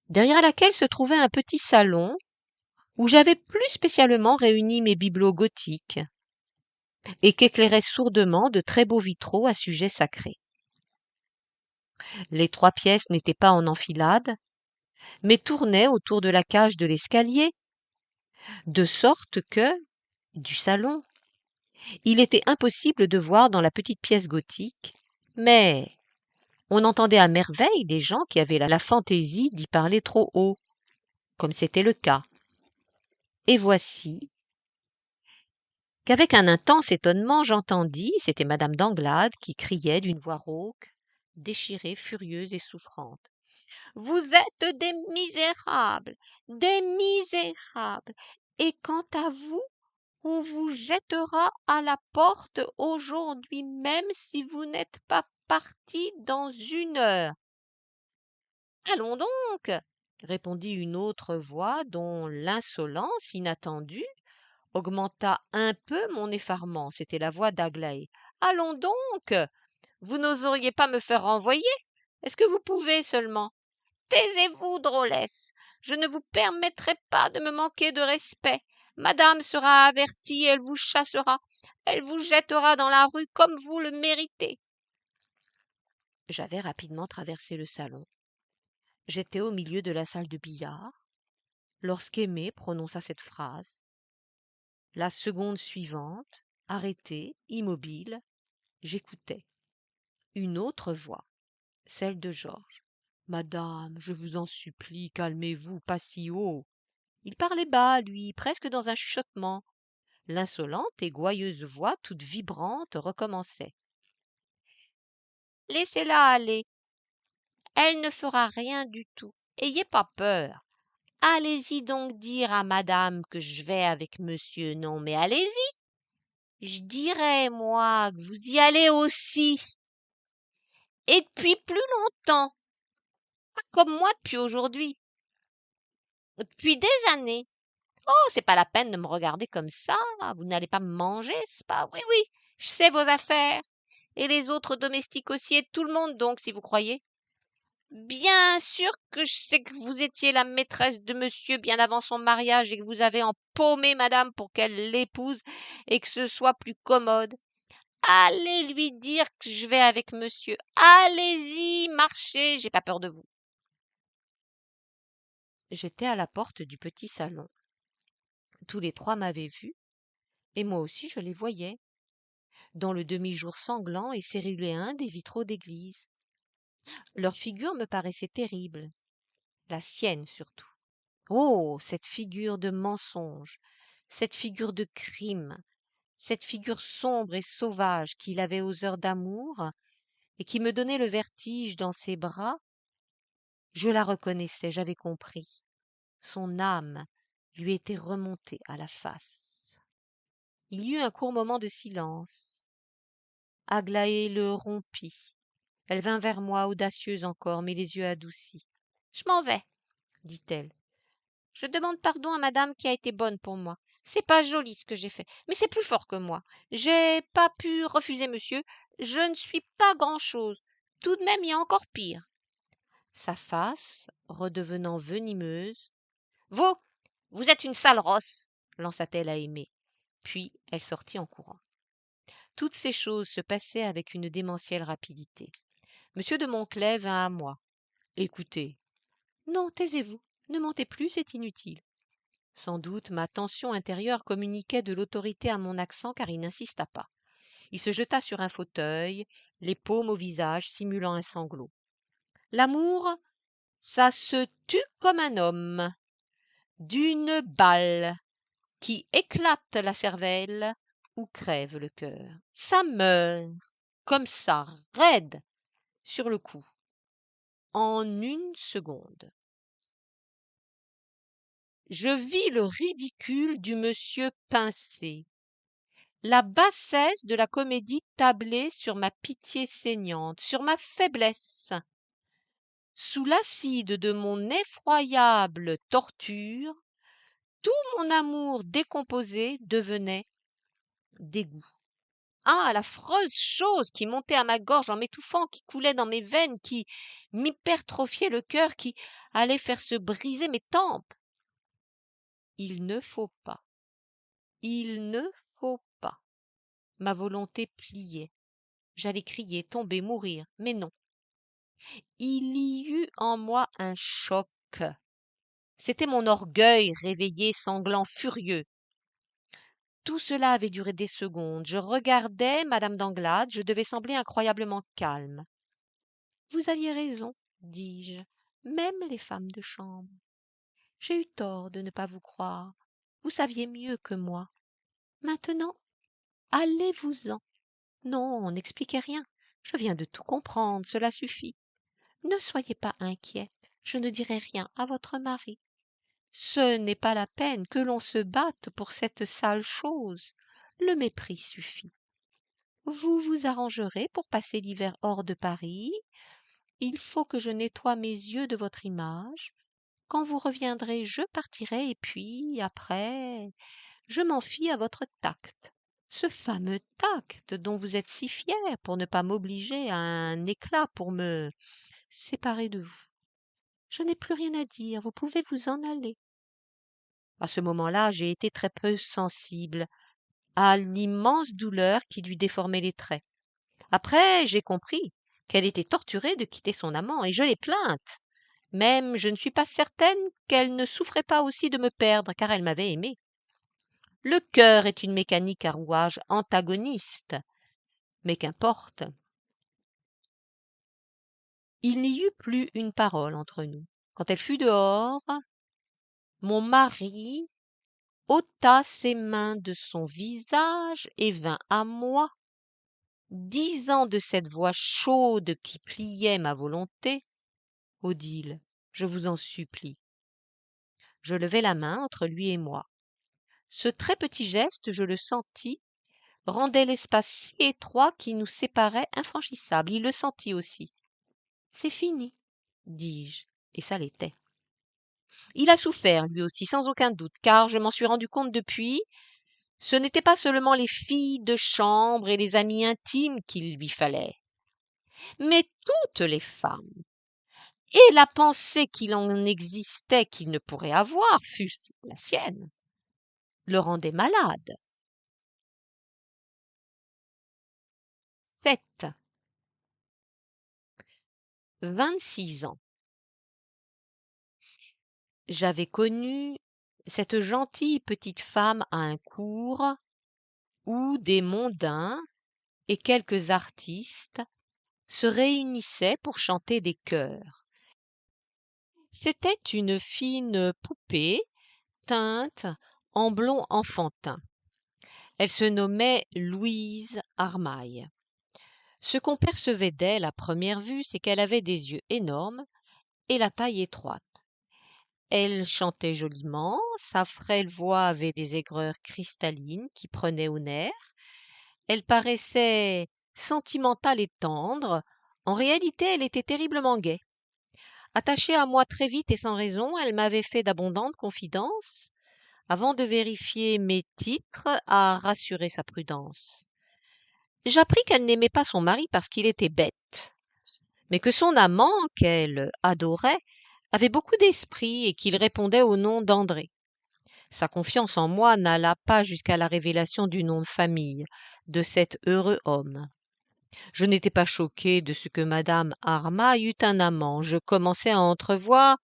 derrière laquelle se trouvait un petit salon où j'avais plus spécialement réuni mes bibelots gothiques et qu'éclairaient sourdement de très beaux vitraux à sujet sacré. Les trois pièces n'étaient pas en enfilade, mais tournaient autour de la cage de l'escalier, de sorte que, du salon, il était impossible de voir dans la petite pièce gothique, mais on entendait à merveille les gens qui avaient la fantaisie d'y parler trop haut, comme c'était le cas. Et voici qu'avec un intense étonnement j'entendis, c'était madame Danglade qui criait d'une voix rauque, déchirée, furieuse et souffrante. Vous êtes des misérables, et quant à vous, on vous jettera à la porte aujourd'hui même si vous n'êtes pas partis dans 1 heure. Allons donc, répondit une autre voix dont l'insolence inattendue augmenta un peu mon effarement. C'était la voix d'Aglaé. Allons donc, vous n'oseriez pas me faire renvoyer? Est-ce que vous pouvez seulement? Taisez-vous, drôlesse. Je ne vous permettrai pas de me manquer de respect. Madame sera avertie et elle vous chassera. Elle vous jettera dans la rue comme vous le méritez. J'avais rapidement traversé le salon. J'étais au milieu de la salle de billard lorsqu'Aimé prononça cette phrase. La seconde suivante, arrêtée, immobile, j'écoutais. Une autre voix, celle de Georges. Madame, je vous en supplie, calmez-vous, pas si haut. Il parlait bas, lui, presque dans un chuchotement. L'insolente et gouailleuse voix, toute vibrante, recommençait. Laissez-la aller. Elle ne fera rien du tout. Ayez pas peur. Allez-y donc dire à madame que je vais avec monsieur. Non, mais allez-y. Je dirais, moi, que vous y allez aussi. Et depuis plus longtemps. Pas comme moi depuis aujourd'hui. Depuis des années. Oh, c'est pas la peine de me regarder comme ça. Vous n'allez pas me manger, c'est pas? Oui, oui, je sais vos affaires. Et les autres domestiques aussi, et tout le monde donc, si vous croyez. Bien sûr que je sais que vous étiez la maîtresse de monsieur bien avant son mariage et que vous avez empaumé madame pour qu'elle l'épouse et que ce soit plus commode. Allez lui dire que je vais avec monsieur. Allez-y, marchez, j'ai pas peur de vous. J'étais à la porte du petit salon. Tous les trois m'avaient vue, et moi aussi je les voyais, dans le demi-jour sanglant et céruléen des vitraux d'église. Leur figure me paraissait terrible, la sienne surtout. Oh, cette figure de mensonge, cette figure de crime, cette figure sombre et sauvage qu'il avait aux heures d'amour et qui me donnait le vertige dans ses bras, je la reconnaissais, j'avais compris. Son âme lui était remontée à la face. Il y eut un court moment de silence. Aglaé le rompit. Elle vint vers moi, audacieuse encore, mais les yeux adoucis. Je m'en vais, dit-elle. Je demande pardon à madame qui a été bonne pour moi. C'est pas joli ce que j'ai fait, mais c'est plus fort que moi. J'ai pas pu refuser monsieur. Je ne suis pas grand-chose. Tout de même, il y a encore pire. Sa face, redevenant venimeuse. Vous êtes une sale rosse, lança-t-elle à Aimé. Puis elle sortit en courant. Toutes ces choses se passaient avec une démentielle rapidité. Monsieur de Monclaix vint à moi. Écoutez. Non, taisez-vous. Ne mentez plus, c'est inutile. Sans doute ma tension intérieure communiquait de l'autorité à mon accent car il n'insista pas. Il se jeta sur un fauteuil, les paumes au visage simulant un sanglot. L'amour, ça se tue comme un homme. D'une balle qui éclate la cervelle ou crève le cœur. Ça meurt, comme ça, raide, sur le coup, en une seconde. Je vis le ridicule du monsieur pincé, la bassesse de la comédie tablée sur ma pitié saignante, sur ma faiblesse. Sous l'acide de mon effroyable torture, tout mon amour décomposé devenait dégoût. Ah, l'affreuse chose qui montait à ma gorge en m'étouffant, qui coulait dans mes veines, qui m'hypertrophiait le cœur, qui allait faire se briser mes tempes. Il ne faut pas. Il ne faut pas. Ma volonté pliait. J'allais crier, tomber, mourir, mais non. Il y eut en moi un choc. C'était mon orgueil réveillé, sanglant, furieux. Tout cela avait duré des secondes. Je regardais madame d'Anglade, je devais sembler incroyablement calme. Vous aviez raison, dis-je, même les femmes de chambre. J'ai eu tort de ne pas vous croire. Vous saviez mieux que moi. Maintenant, allez-vous-en. Non, n'expliquez rien. Je viens de tout comprendre, cela suffit. Ne soyez pas inquiète, je ne dirai rien à votre mari. Ce n'est pas la peine que l'on se batte pour cette sale chose. Le mépris suffit. Vous vous arrangerez pour passer l'hiver hors de Paris. Il faut que je nettoie mes yeux de votre image. Quand vous reviendrez, je partirai et puis, après, je m'en fie à votre tact. Ce fameux tact dont vous êtes si fière pour ne pas m'obliger à un éclat pour me séparer de vous. Je n'ai plus rien à dire, vous pouvez vous en aller. À ce moment-là, j'ai été très peu sensible à l'immense douleur qui lui déformait les traits. Après, j'ai compris qu'elle était torturée de quitter son amant, et je l'ai plainte. Même je ne suis pas certaine qu'elle ne souffrait pas aussi de me perdre, car elle m'avait aimé. Le cœur est une mécanique à rouage antagoniste, mais qu'importe. Il n'y eut plus une parole entre nous. Quand elle fut dehors, mon mari ôta ses mains de son visage et vint à moi, disant de cette voix chaude qui pliait ma volonté: Odile, je vous en supplie. Je levai la main entre lui et moi. Ce très petit geste, je le sentis, rendait l'espace si étroit qui nous séparait infranchissable. Il le sentit aussi. C'est fini, dis-je, et ça l'était. Il a souffert, lui aussi, sans aucun doute, car je m'en suis rendu compte depuis, ce n'étaient pas seulement les filles de chambre et les amis intimes qu'il lui fallait, mais toutes les femmes. Et la pensée qu'il en existait qu'il ne pourrait avoir, fût-ce la sienne, le rendait malade. 7. 26 ans. J'avais connu cette gentille petite femme à un cours où des mondains et quelques artistes se réunissaient pour chanter des chœurs. C'était une fine poupée teinte en blond enfantin. Elle se nommait Louise Armaille. Ce qu'on percevait d'elle à première vue, c'est qu'elle avait des yeux énormes et la taille étroite. Elle chantait joliment, sa frêle voix avait des aigreurs cristallines qui prenaient aux nerfs. Elle paraissait sentimentale et tendre. En réalité, elle était terriblement gaie. Attachée à moi très vite et sans raison, elle m'avait fait d'abondantes confidences. Avant de vérifier mes titres, à rassurer sa prudence. J'appris qu'elle n'aimait pas son mari parce qu'il était bête, mais que son amant, qu'elle adorait, avait beaucoup d'esprit et qu'il répondait au nom d'André. Sa confiance en moi n'alla pas jusqu'à la révélation du nom de famille de cet heureux homme. Je n'étais pas choquée de ce que madame Armaille eût un amant. Je commençais à entrevoir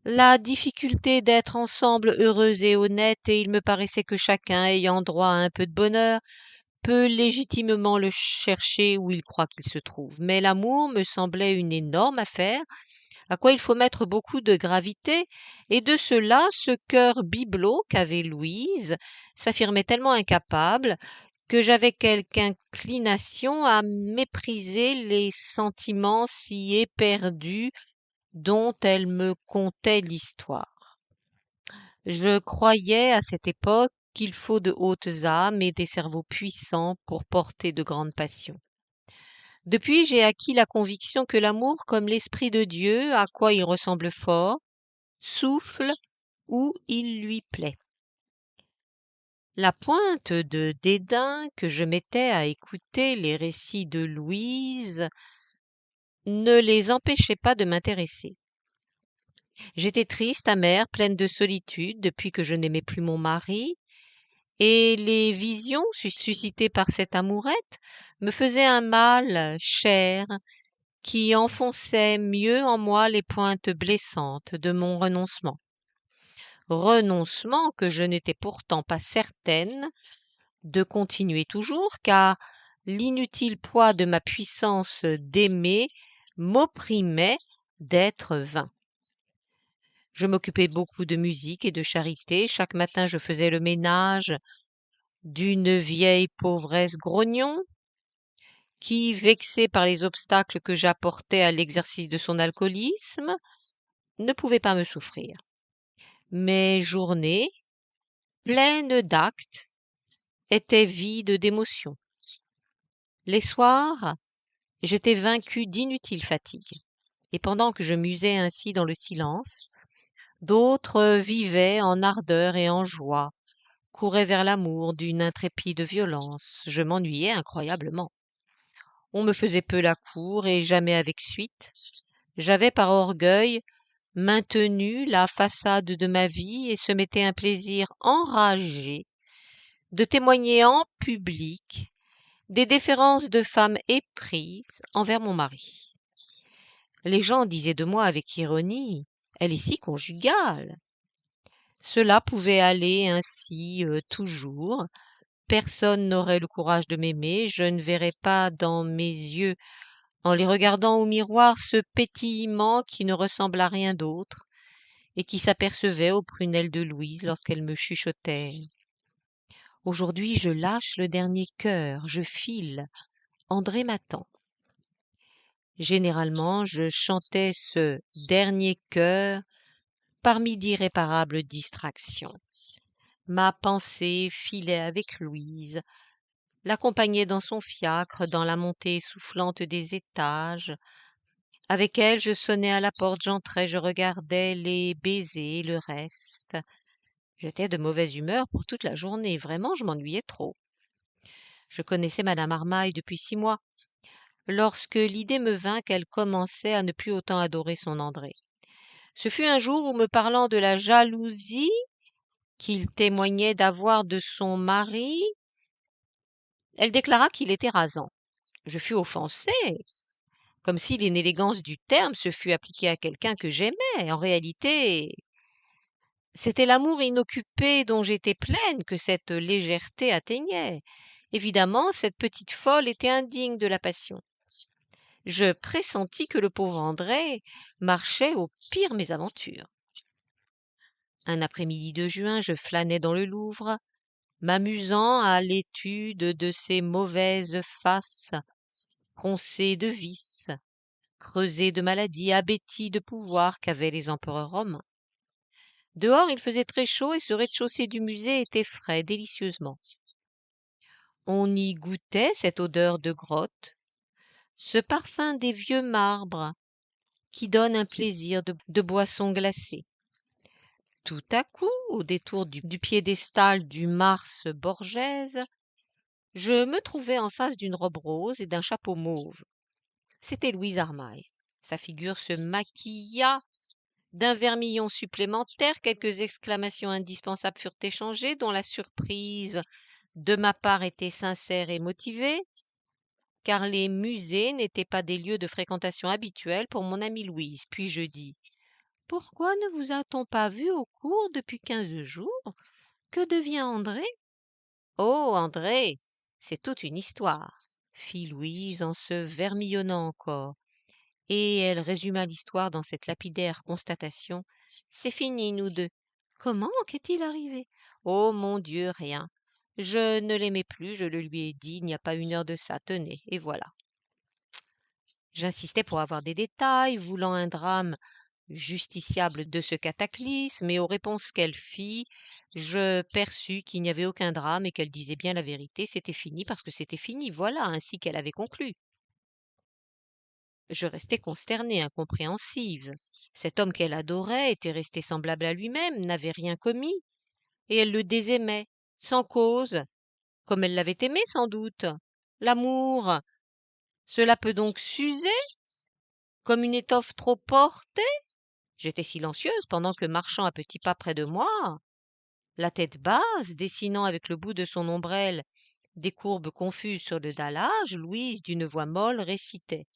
la difficulté d'être ensemble heureuse et honnête, et il me paraissait que chacun, ayant droit à un peu de bonheur, peut légitimement le chercher où il croit qu'il se trouve. Mais l'amour me semblait une énorme affaire, à quoi il faut mettre beaucoup de gravité, et de cela ce cœur bibelot qu'avait Louise s'affirmait tellement incapable que j'avais quelque inclination à mépriser les sentiments si éperdus dont elle me contait l'histoire. Je croyais à cette époque qu'il faut de hautes âmes et des cerveaux puissants pour porter de grandes passions. Depuis, j'ai acquis la conviction que l'amour, comme l'Esprit de Dieu, à quoi il ressemble fort, souffle où il lui plaît. La pointe de dédain que je mettais à écouter les récits de Louise ne les empêchait pas de m'intéresser. J'étais triste, amère, pleine de solitude depuis que je n'aimais plus mon mari, et les visions suscitées par cette amourette me faisaient un mal cher qui enfonçait mieux en moi les pointes blessantes de mon renoncement. Renoncement que je n'étais pourtant pas certaine de continuer toujours, car l'inutile poids de ma puissance d'aimer m'opprimait d'être vain. Je m'occupais beaucoup de musique et de charité. Chaque matin, je faisais le ménage d'une vieille pauvresse grognon qui, vexée par les obstacles que j'apportais à l'exercice de son alcoolisme, ne pouvait pas me souffrir. Mes journées, pleines d'actes, étaient vides d'émotions. Les soirs, j'étais vaincue d'inutiles fatigues, et pendant que je musais ainsi dans le silence, d'autres vivaient en ardeur et en joie, couraient vers l'amour d'une intrépide violence. Je m'ennuyais incroyablement. On me faisait peu la cour et jamais avec suite. J'avais par orgueil maintenu la façade de ma vie et se m'était un plaisir enragé de témoigner en public des déférences de femme éprise envers mon mari. Les gens disaient de moi avec ironie, elle est si conjugale. Cela pouvait aller ainsi toujours. Personne n'aurait le courage de m'aimer, je ne verrais pas dans mes yeux, en les regardant au miroir, ce pétillement qui ne ressemble à rien d'autre, et qui s'apercevait aux prunelles de Louise lorsqu'elle me chuchotait. Aujourd'hui, je lâche le dernier cœur, je file. André m'attend. Généralement, je chantais ce dernier cœur parmi d'irréparables distractions. Ma pensée filait avec Louise, l'accompagnait dans son fiacre, dans la montée soufflante des étages. Avec elle, je sonnais à la porte, j'entrais, je regardais les baisers, le reste. J'étais de mauvaise humeur pour toute la journée, vraiment, je m'ennuyais trop. Je connaissais madame Armaille depuis 6 mois, lorsque l'idée me vint qu'elle commençait à ne plus autant adorer son André. Ce fut un jour où, me parlant de la jalousie qu'il témoignait d'avoir de son mari, elle déclara qu'il était rasant. Je fus offensée, comme si l'inélégance du terme se fût appliquée à quelqu'un que j'aimais. En réalité, c'était l'amour inoccupé dont j'étais pleine que cette légèreté atteignait. Évidemment, cette petite folle était indigne de la passion. Je pressentis que le pauvre André marchait aux pires mésaventures. Un après-midi de juin, je flânais dans le Louvre, m'amusant à l'étude de ces mauvaises faces, roncées de vices, creusées de maladies, abêties de pouvoir qu'avaient les empereurs romains. Dehors, il faisait très chaud et ce rez-de-chaussée du musée était frais, délicieusement. On y goûtait cette odeur de grotte, ce parfum des vieux marbres qui donne un plaisir de boisson glacée. Tout à coup, au détour du piédestal du Mars Borghese, je me trouvai en face d'une robe rose et d'un chapeau mauve. C'était Louise Armaille. Sa figure se maquilla d'un vermillon supplémentaire, quelques exclamations indispensables furent échangées, dont la surprise de ma part était sincère et motivée, car les musées n'étaient pas des lieux de fréquentation habituels pour mon amie Louise. Puis je dis: pourquoi ne vous a-t-on pas vu au cours depuis 15 jours? Que devient André? Oh, André, c'est toute une histoire, fit Louise en se vermillonnant encore. Et elle résuma l'histoire dans cette lapidaire constatation. C'est fini, nous deux. Comment? Qu'est-il arrivé? Oh mon Dieu, rien. Je ne l'aimais plus, je le lui ai dit, il n'y a pas une heure de ça, tenez, et voilà. J'insistais pour avoir des détails, voulant un drame justiciable de ce cataclysme, et aux réponses qu'elle fit, je perçus qu'il n'y avait aucun drame et qu'elle disait bien la vérité, c'était fini parce que c'était fini, voilà, ainsi qu'elle avait conclu. Je restai consternée, incompréhensive. Cet homme qu'elle adorait était resté semblable à lui-même, n'avait rien commis, et elle le désaimait, sans cause, comme elle l'avait aimé sans doute. L'amour, cela peut donc s'user, comme une étoffe trop portée? J'étais silencieuse pendant que, marchant à petits pas près de moi, la tête basse, dessinant avec le bout de son ombrelle des courbes confuses sur le dallage, Louise, d'une voix molle, récitait.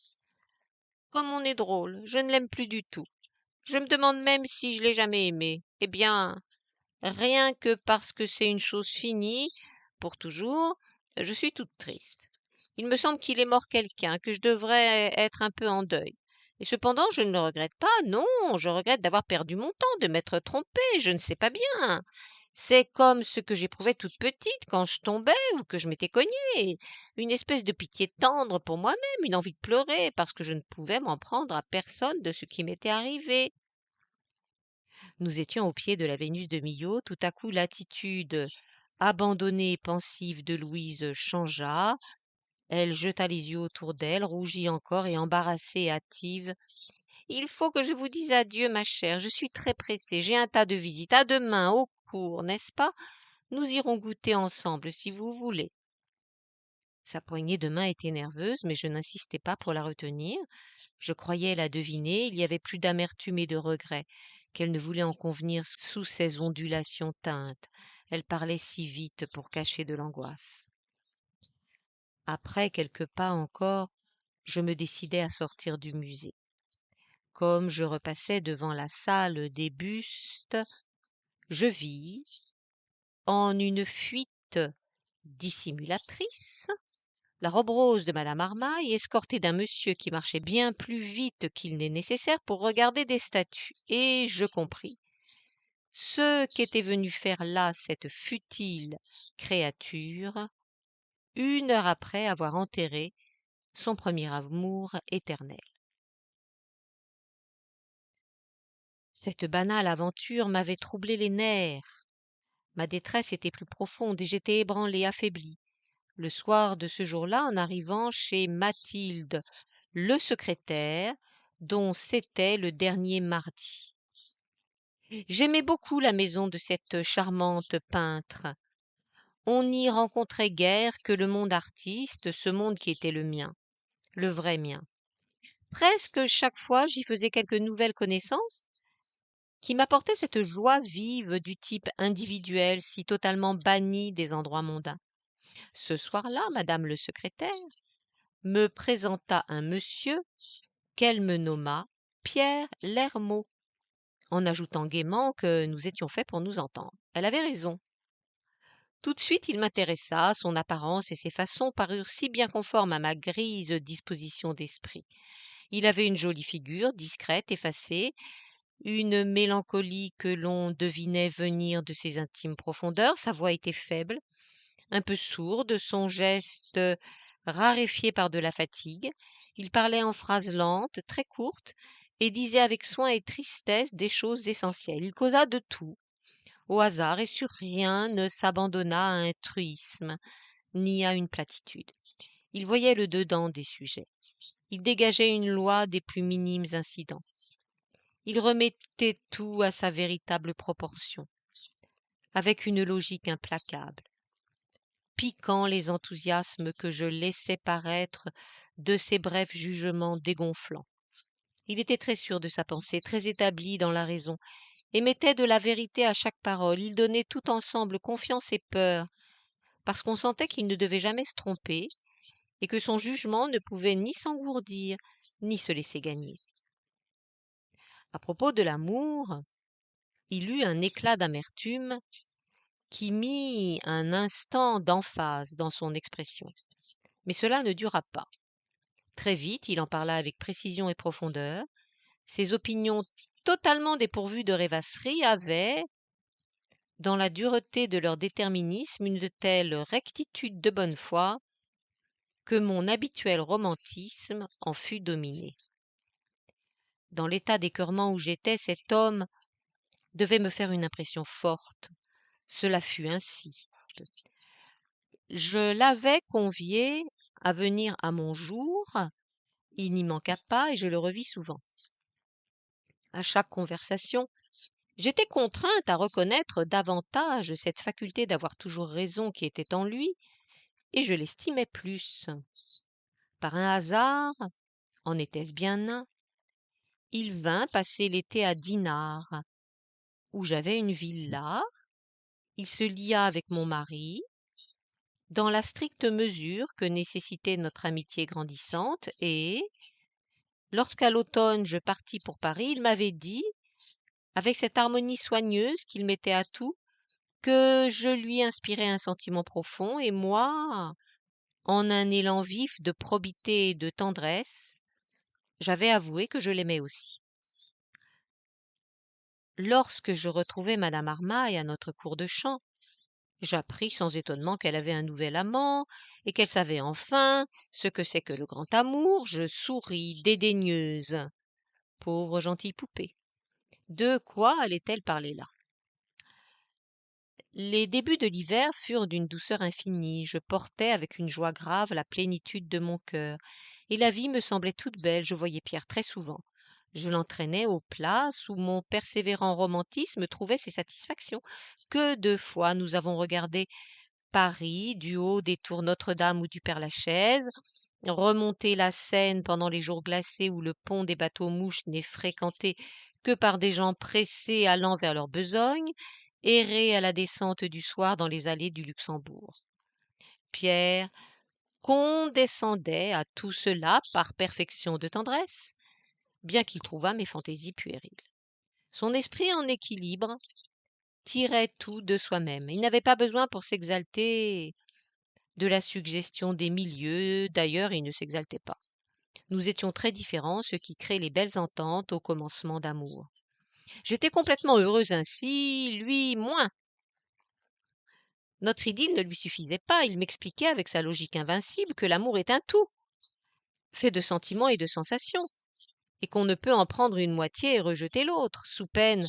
Comme on est drôle, je ne l'aime plus du tout. Je me demande même si je l'ai jamais aimé. Eh bien, rien que parce que c'est une chose finie, pour toujours, je suis toute triste. Il me semble qu'il est mort quelqu'un, que je devrais être un peu en deuil. Et cependant, je ne le regrette pas, non, je regrette d'avoir perdu mon temps, de m'être trompée, je ne sais pas bien. C'est comme ce que j'éprouvais toute petite quand je tombais ou que je m'étais cognée. Une espèce de pitié tendre pour moi-même, une envie de pleurer parce que je ne pouvais m'en prendre à personne de ce qui m'était arrivé. Nous étions au pied de la Vénus de Millot. Tout à coup, l'attitude abandonnée et pensive de Louise changea. Elle jeta les yeux autour d'elle, rougit encore et embarrassée et hâtive. Il faut que je vous dise adieu, ma chère. Je suis très pressée. J'ai un tas de visites. À demain, au cours, n'est-ce pas? Nous irons goûter ensemble, si vous voulez. Sa poignée de main était nerveuse, mais je n'insistai pas pour la retenir. Je croyais la deviner. Il y avait plus d'amertume et de regret qu'elle ne voulait en convenir sous ces ondulations teintes. Elle parlait si vite pour cacher de l'angoisse. Après quelques pas encore, je me décidai à sortir du musée. Comme je repassais devant la salle des bustes, je vis, en une fuite dissimulatrice, la robe rose de madame Armaille, escortée d'un monsieur qui marchait bien plus vite qu'il n'est nécessaire pour regarder des statues, et je compris ce qu'était venue faire là cette futile créature, 1 heure après avoir enterré son premier amour éternel. Cette banale aventure m'avait troublé les nerfs. Ma détresse était plus profonde et j'étais ébranlé, affaibli. Le soir de ce jour-là, en arrivant chez Mathilde, le secrétaire, dont c'était le dernier mardi. J'aimais beaucoup la maison de cette charmante peintre. On n'y rencontrait guère que le monde artiste, ce monde qui était le mien, le vrai mien. Presque chaque fois, j'y faisais quelques nouvelles connaissances qui m'apportaient cette joie vive du type individuel si totalement banni des endroits mondains. Ce soir-là, madame le secrétaire me présenta un monsieur qu'elle me nomma Pierre Lermot, en ajoutant gaiement que nous étions faits pour nous entendre. Elle avait raison. Tout de suite il m'intéressa, son apparence et ses façons parurent si bien conformes à ma grise disposition d'esprit. Il avait une jolie figure, discrète, effacée, une mélancolie que l'on devinait venir de ses intimes profondeurs, sa voix était faible, un peu sourde, son geste raréfié par de la fatigue. Il parlait en phrases lentes, très courtes, et disait avec soin et tristesse des choses essentielles. Il causa de tout, au hasard, et sur rien ne s'abandonna à un truisme, ni à une platitude. Il voyait le dedans des sujets. Il dégageait une loi des plus minimes incidents. Il remettait tout à sa véritable proportion, avec une logique implacable, piquant les enthousiasmes que je laissais paraître de ses brefs jugements dégonflants. Il était très sûr de sa pensée, très établi dans la raison, et mettait de la vérité à chaque parole. Il donnait tout ensemble confiance et peur, parce qu'on sentait qu'il ne devait jamais se tromper, et que son jugement ne pouvait ni s'engourdir, ni se laisser gagner. À propos de l'amour, il eut un éclat d'amertume qui mit un instant d'emphase dans son expression. Mais cela ne dura pas. Très vite, il en parla avec précision et profondeur. Ses opinions totalement dépourvues de rêvasserie avaient, dans la dureté de leur déterminisme, une telle rectitude de bonne foi que mon habituel romantisme en fut dominé. Dans l'état d'écœurement où j'étais, cet homme devait me faire une impression forte. Cela fut ainsi. Je l'avais convié à venir à mon jour, il n'y manqua pas et je le revis souvent. À chaque conversation, j'étais contrainte à reconnaître davantage cette faculté d'avoir toujours raison qui était en lui, et je l'estimais plus. Par un hasard, en était-ce bien un, il vint passer l'été à Dinard, où j'avais une villa. Il se lia avec mon mari, dans la stricte mesure que nécessitait notre amitié grandissante, et, lorsqu'à l'automne je partis pour Paris, il m'avait dit, avec cette harmonie soigneuse qu'il mettait à tout, que je lui inspirais un sentiment profond, et moi, en un élan vif de probité et de tendresse, j'avais avoué que je l'aimais aussi. Lorsque je retrouvai madame Armaille à notre cour de chant, j'appris sans étonnement qu'elle avait un nouvel amant, et qu'elle savait enfin ce que c'est que le grand amour. Je souris, dédaigneuse. Pauvre gentille poupée. De quoi allait-elle parler là? Les débuts de l'hiver furent d'une douceur infinie. Je portais avec une joie grave la plénitude de mon cœur, et la vie me semblait toute belle. Je voyais Pierre très souvent. Je l'entraînais aux places où mon persévérant romantisme trouvait ses satisfactions. Que de fois nous avons regardé Paris du haut des tours Notre-Dame ou du Père-Lachaise, remonté la Seine pendant les jours glacés où le pont des bateaux-mouches n'est fréquenté que par des gens pressés allant vers leur besogne, errer à la descente du soir dans les allées du Luxembourg. Pierre condescendait à tout cela par perfection de tendresse, bien qu'il trouvât mes fantaisies puériles. Son esprit en équilibre tirait tout de soi-même. Il n'avait pas besoin pour s'exalter de la suggestion des milieux, d'ailleurs il ne s'exaltait pas. Nous étions très différents, ce qui crée les belles ententes au commencement d'amour. J'étais complètement heureuse ainsi, lui moins. Notre idylle ne lui suffisait pas, il m'expliquait avec sa logique invincible que l'amour est un tout, fait de sentiments et de sensations, et qu'on ne peut en prendre une moitié et rejeter l'autre, sous peine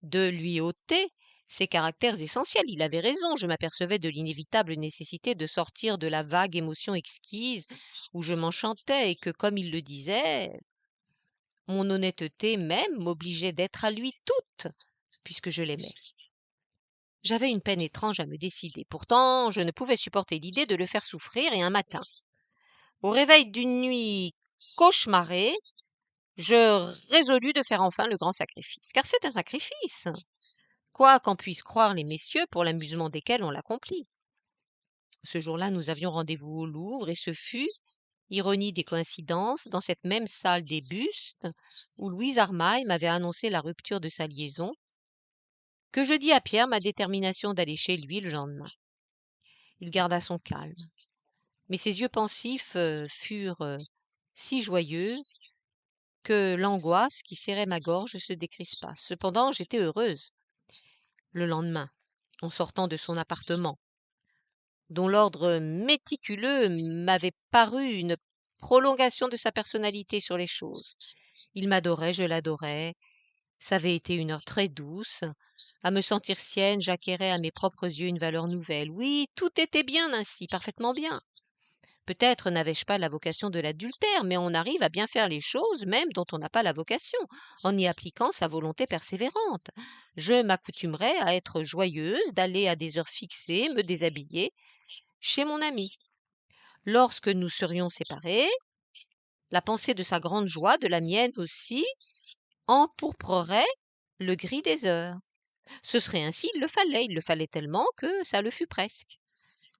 de lui ôter ses caractères essentiels. Il avait raison, je m'apercevais de l'inévitable nécessité de sortir de la vague émotion exquise où je m'enchantais et que, comme il le disait, mon honnêteté même m'obligeait d'être à lui toute, puisque je l'aimais. J'avais une peine étrange à me décider. Pourtant, je ne pouvais supporter l'idée de le faire souffrir, et un matin, au réveil d'une nuit cauchemarrée, je résolus de faire enfin le grand sacrifice. Car c'est un sacrifice, quoi qu'en puissent croire les messieurs pour l'amusement desquels on l'accomplit. Ce jour-là, nous avions rendez-vous au Louvre, et ce fut, ironie des coïncidences, dans cette même salle des bustes, où Louise Armaille m'avait annoncé la rupture de sa liaison, que je dis à Pierre ma détermination d'aller chez lui le lendemain. Il garda son calme, mais ses yeux pensifs furent si joyeux que l'angoisse qui serrait ma gorge se décrispa. Cependant, j'étais heureuse. Le lendemain, en sortant de son appartement, dont l'ordre méticuleux m'avait paru une prolongation de sa personnalité sur les choses. Il m'adorait, je l'adorais. Ça avait été une heure très douce. À me sentir sienne, j'acquérais à mes propres yeux une valeur nouvelle. Oui, tout était bien ainsi, parfaitement bien. Peut-être n'avais-je pas la vocation de l'adultère, mais on arrive à bien faire les choses, même dont on n'a pas la vocation, en y appliquant sa volonté persévérante. Je m'accoutumerais à être joyeuse, d'aller à des heures fixées, me déshabiller, chez mon ami. Lorsque nous serions séparés, la pensée de sa grande joie, de la mienne aussi, empourprerait le gris des heures. Ce serait ainsi, il le fallait tellement que ça le fut presque.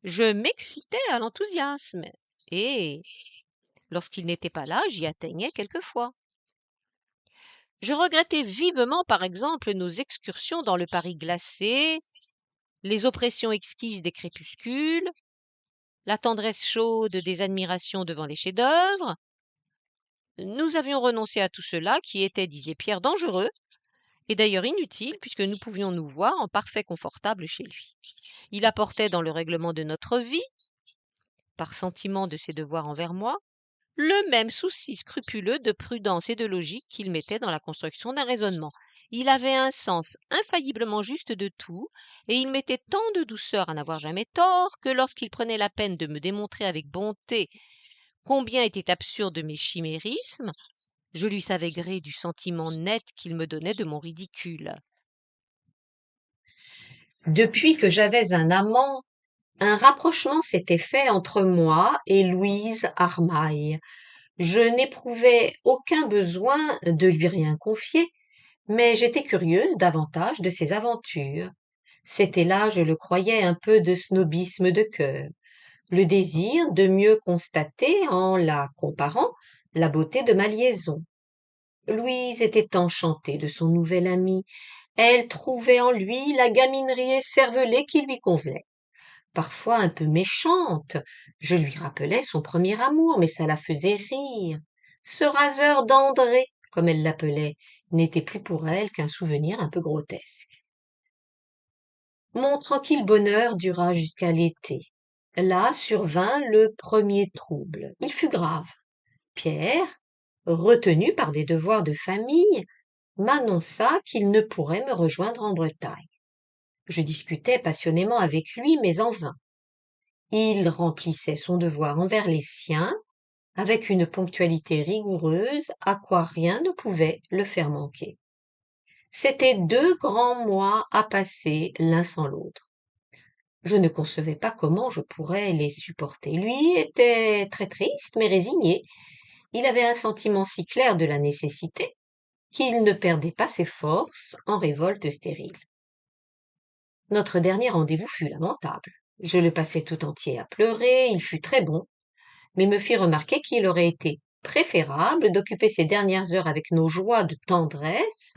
Je m'excitais à l'enthousiasme, et, lorsqu'il n'était pas là, j'y atteignais quelquefois. Je regrettais vivement, par exemple, nos excursions dans le Paris glacé, les oppressions exquises des crépuscules, la tendresse chaude des admirations devant les chefs-d'œuvre. Nous avions renoncé à tout cela qui était, disait Pierre, dangereux, et d'ailleurs inutile, puisque nous pouvions nous voir en parfait confortable chez lui. Il apportait dans le règlement de notre vie, par sentiment de ses devoirs envers moi, le même souci scrupuleux de prudence et de logique qu'il mettait dans la construction d'un raisonnement. Il avait un sens infailliblement juste de tout, et il mettait tant de douceur à n'avoir jamais tort que lorsqu'il prenait la peine de me démontrer avec bonté combien étaient absurdes mes chimérismes, je lui savais gré du sentiment net qu'il me donnait de mon ridicule. Depuis que j'avais un amant, un rapprochement s'était fait entre moi et Louise Armaille. Je n'éprouvais aucun besoin de lui rien confier, mais j'étais curieuse davantage de ses aventures. C'était là, je le croyais, un peu de snobisme de cœur, le désir de mieux constater, en la comparant, la beauté de ma liaison. Louise était enchantée de son nouvel ami. Elle trouvait en lui la gaminerie écervelée qui lui convenait. Parfois un peu méchante, je lui rappelais son premier amour, mais ça la faisait rire. Ce raseur d'André, comme elle l'appelait, n'était plus pour elle qu'un souvenir un peu grotesque. Mon tranquille bonheur dura jusqu'à l'été. Là survint le premier trouble. Il fut grave. Pierre, retenu par des devoirs de famille, m'annonça qu'il ne pourrait me rejoindre en Bretagne. Je discutais passionnément avec lui, mais en vain. Il remplissait son devoir envers les siens avec une ponctualité rigoureuse à quoi rien ne pouvait le faire manquer. C'étaient 2 grands mois à passer l'un sans l'autre. Je ne concevais pas comment je pourrais les supporter. Lui était très triste, mais résigné. Il avait un sentiment si clair de la nécessité qu'il ne perdait pas ses forces en révolte stérile. Notre dernier rendez-vous fut lamentable. Je le passai tout entier à pleurer, il fut très bon, mais me fit remarquer qu'il aurait été préférable d'occuper ces dernières heures avec nos joies de tendresse,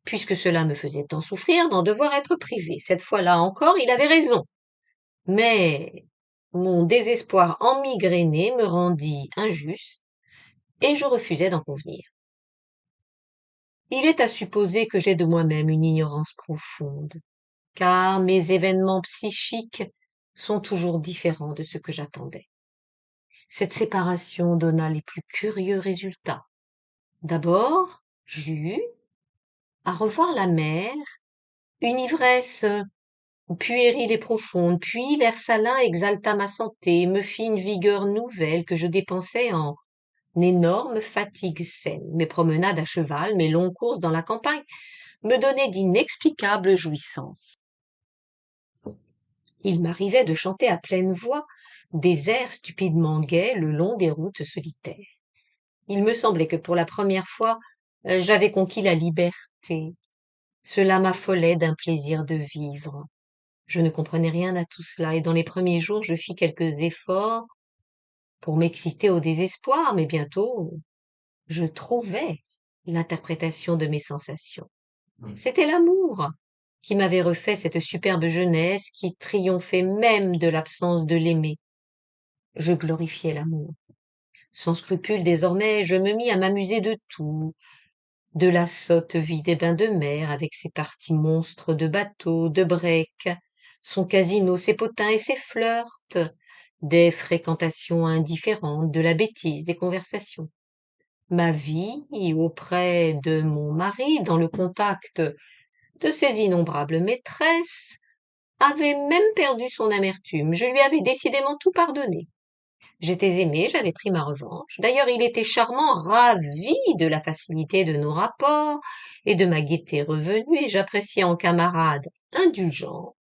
puisque cela me faisait tant souffrir d'en devoir être privé. Cette fois-là encore, il avait raison. Mais mon désespoir emmigréné me rendit injuste, et je refusai d'en convenir. Il est à supposer que j'ai de moi-même une ignorance profonde, car mes événements psychiques sont toujours différents de ce que j'attendais. Cette séparation donna les plus curieux résultats. D'abord, j'eus, à revoir la mer, une ivresse puérile et profonde, puis l'air salin exalta ma santé et me fit une vigueur nouvelle que je dépensai en énormes fatigues saines. Mes promenades à cheval, mes longues courses dans la campagne me donnaient d'inexplicables jouissances. Il m'arrivait de chanter à pleine voix des airs stupidement gais le long des routes solitaires. Il me semblait que pour la première fois, j'avais conquis la liberté. Cela m'affolait d'un plaisir de vivre. Je ne comprenais rien à tout cela, et dans les premiers jours je fis quelques efforts pour m'exciter au désespoir, mais bientôt je trouvai l'interprétation de mes sensations. C'était l'amour qui m'avait refait cette superbe jeunesse qui triomphait même de l'absence de l'aimé. Je glorifiais l'amour. Sans scrupule désormais, je me mis à m'amuser de tout, de la sotte vie des bains de mer avec ses parties monstres de bateaux, de break, son casino, ses potins et ses flirts, des fréquentations indifférentes, de la bêtise, des conversations. Ma vie auprès de mon mari, dans le contact de ses innombrables maîtresses, avait même perdu son amertume. Je lui avais décidément tout pardonné. J'étais aimée, j'avais pris ma revanche. D'ailleurs, il était charmant, ravi de la facilité de nos rapports et de ma gaieté revenue, et j'appréciais en camarade indulgente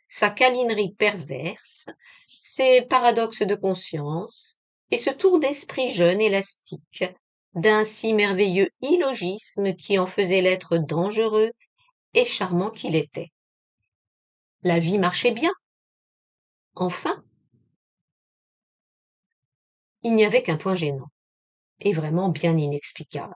sa câlinerie perverse, ses paradoxes de conscience et ce tour d'esprit jeune élastique d'un si merveilleux illogisme qui en faisait l'être dangereux et charmant qu'il était. La vie marchait bien. Enfin, il n'y avait qu'un point gênant, et vraiment bien inexplicable.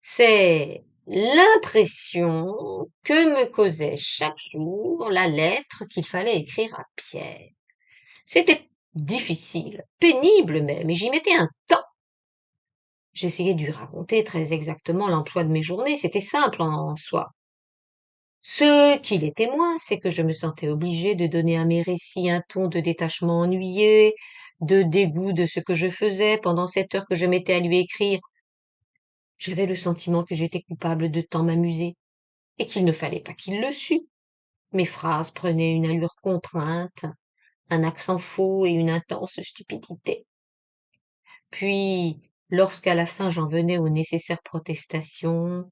C'est l'impression que me causait chaque jour la lettre qu'il fallait écrire à Pierre. C'était difficile, pénible même, et j'y mettais un temps. J'essayais de lui raconter très exactement l'emploi de mes journées, c'était simple en soi. Ce qu'il est témoin, c'est que je me sentais obligée de donner à mes récits un ton de détachement ennuyé, de dégoût de ce que je faisais pendant cette heure que je mettais à lui écrire. J'avais le sentiment que j'étais coupable de tant m'amuser, et qu'il ne fallait pas qu'il le sût. Mes phrases prenaient une allure contrainte, un accent faux et une intense stupidité. Puis, lorsqu'à la fin j'en venais aux nécessaires protestations,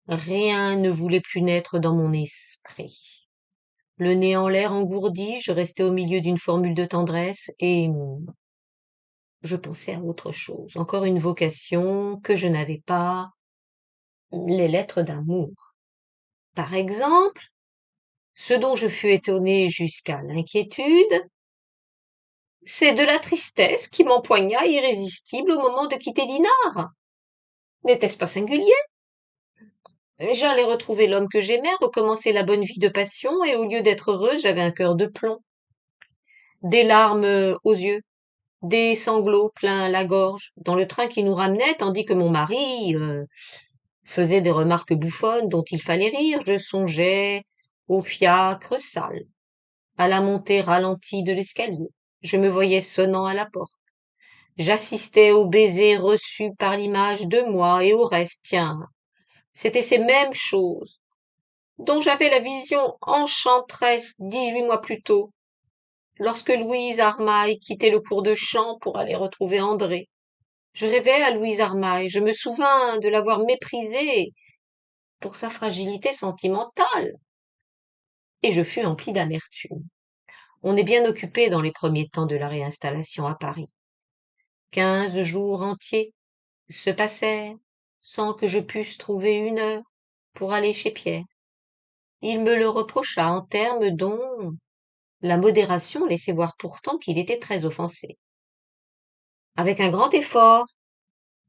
rien ne voulait plus naître dans mon esprit. Le nez en l'air engourdi, je restais au milieu d'une formule de tendresse et je pensais à autre chose, encore une vocation que je n'avais pas, les lettres d'amour. Par exemple, ce dont je fus étonnée jusqu'à l'inquiétude, c'est de la tristesse qui m'empoigna irrésistible au moment de quitter Dinard. N'était-ce pas singulier? J'allais retrouver l'homme que j'aimais, recommencer la bonne vie de passion, et au lieu d'être heureuse, j'avais un cœur de plomb, des larmes aux yeux, des sanglots plein la gorge, dans le train qui nous ramenait, tandis que mon mari faisait des remarques bouffonnes dont il fallait rire. Je songeais au fiacre sale, à la montée ralentie de l'escalier. Je me voyais sonnant à la porte. J'assistais aux baisers reçus par l'image de moi et au reste, tiens, c'étaient ces mêmes choses dont j'avais la vision enchanteresse 18 mois plus tôt, lorsque Louise Armaille quittait le cours de chant pour aller retrouver André. Je rêvais à Louise Armaille, je me souvins de l'avoir méprisée pour sa fragilité sentimentale, et je fus empli d'amertume. On est bien occupé dans les premiers temps de la réinstallation à Paris. 15 jours entiers se passèrent sans que je pusse trouver une heure pour aller chez Pierre. Il me le reprocha en termes dont la modération laissait voir pourtant qu'il était très offensé. Avec un grand effort,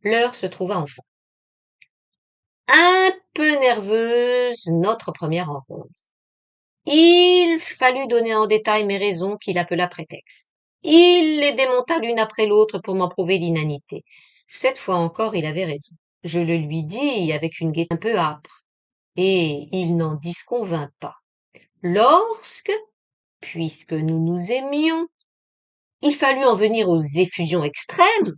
L'heure se trouva enfin. Un peu nerveuse, notre première rencontre. Il fallut donner en détail mes raisons qu'il appela prétextes. Il les démonta l'une après l'autre pour m'en prouver l'inanité. Cette fois encore, il avait raison. Je le lui dis avec une gaieté un peu âpre, et il n'en disconvint pas. Lorsque, puisque nous nous aimions, il fallut en venir aux effusions extrêmes,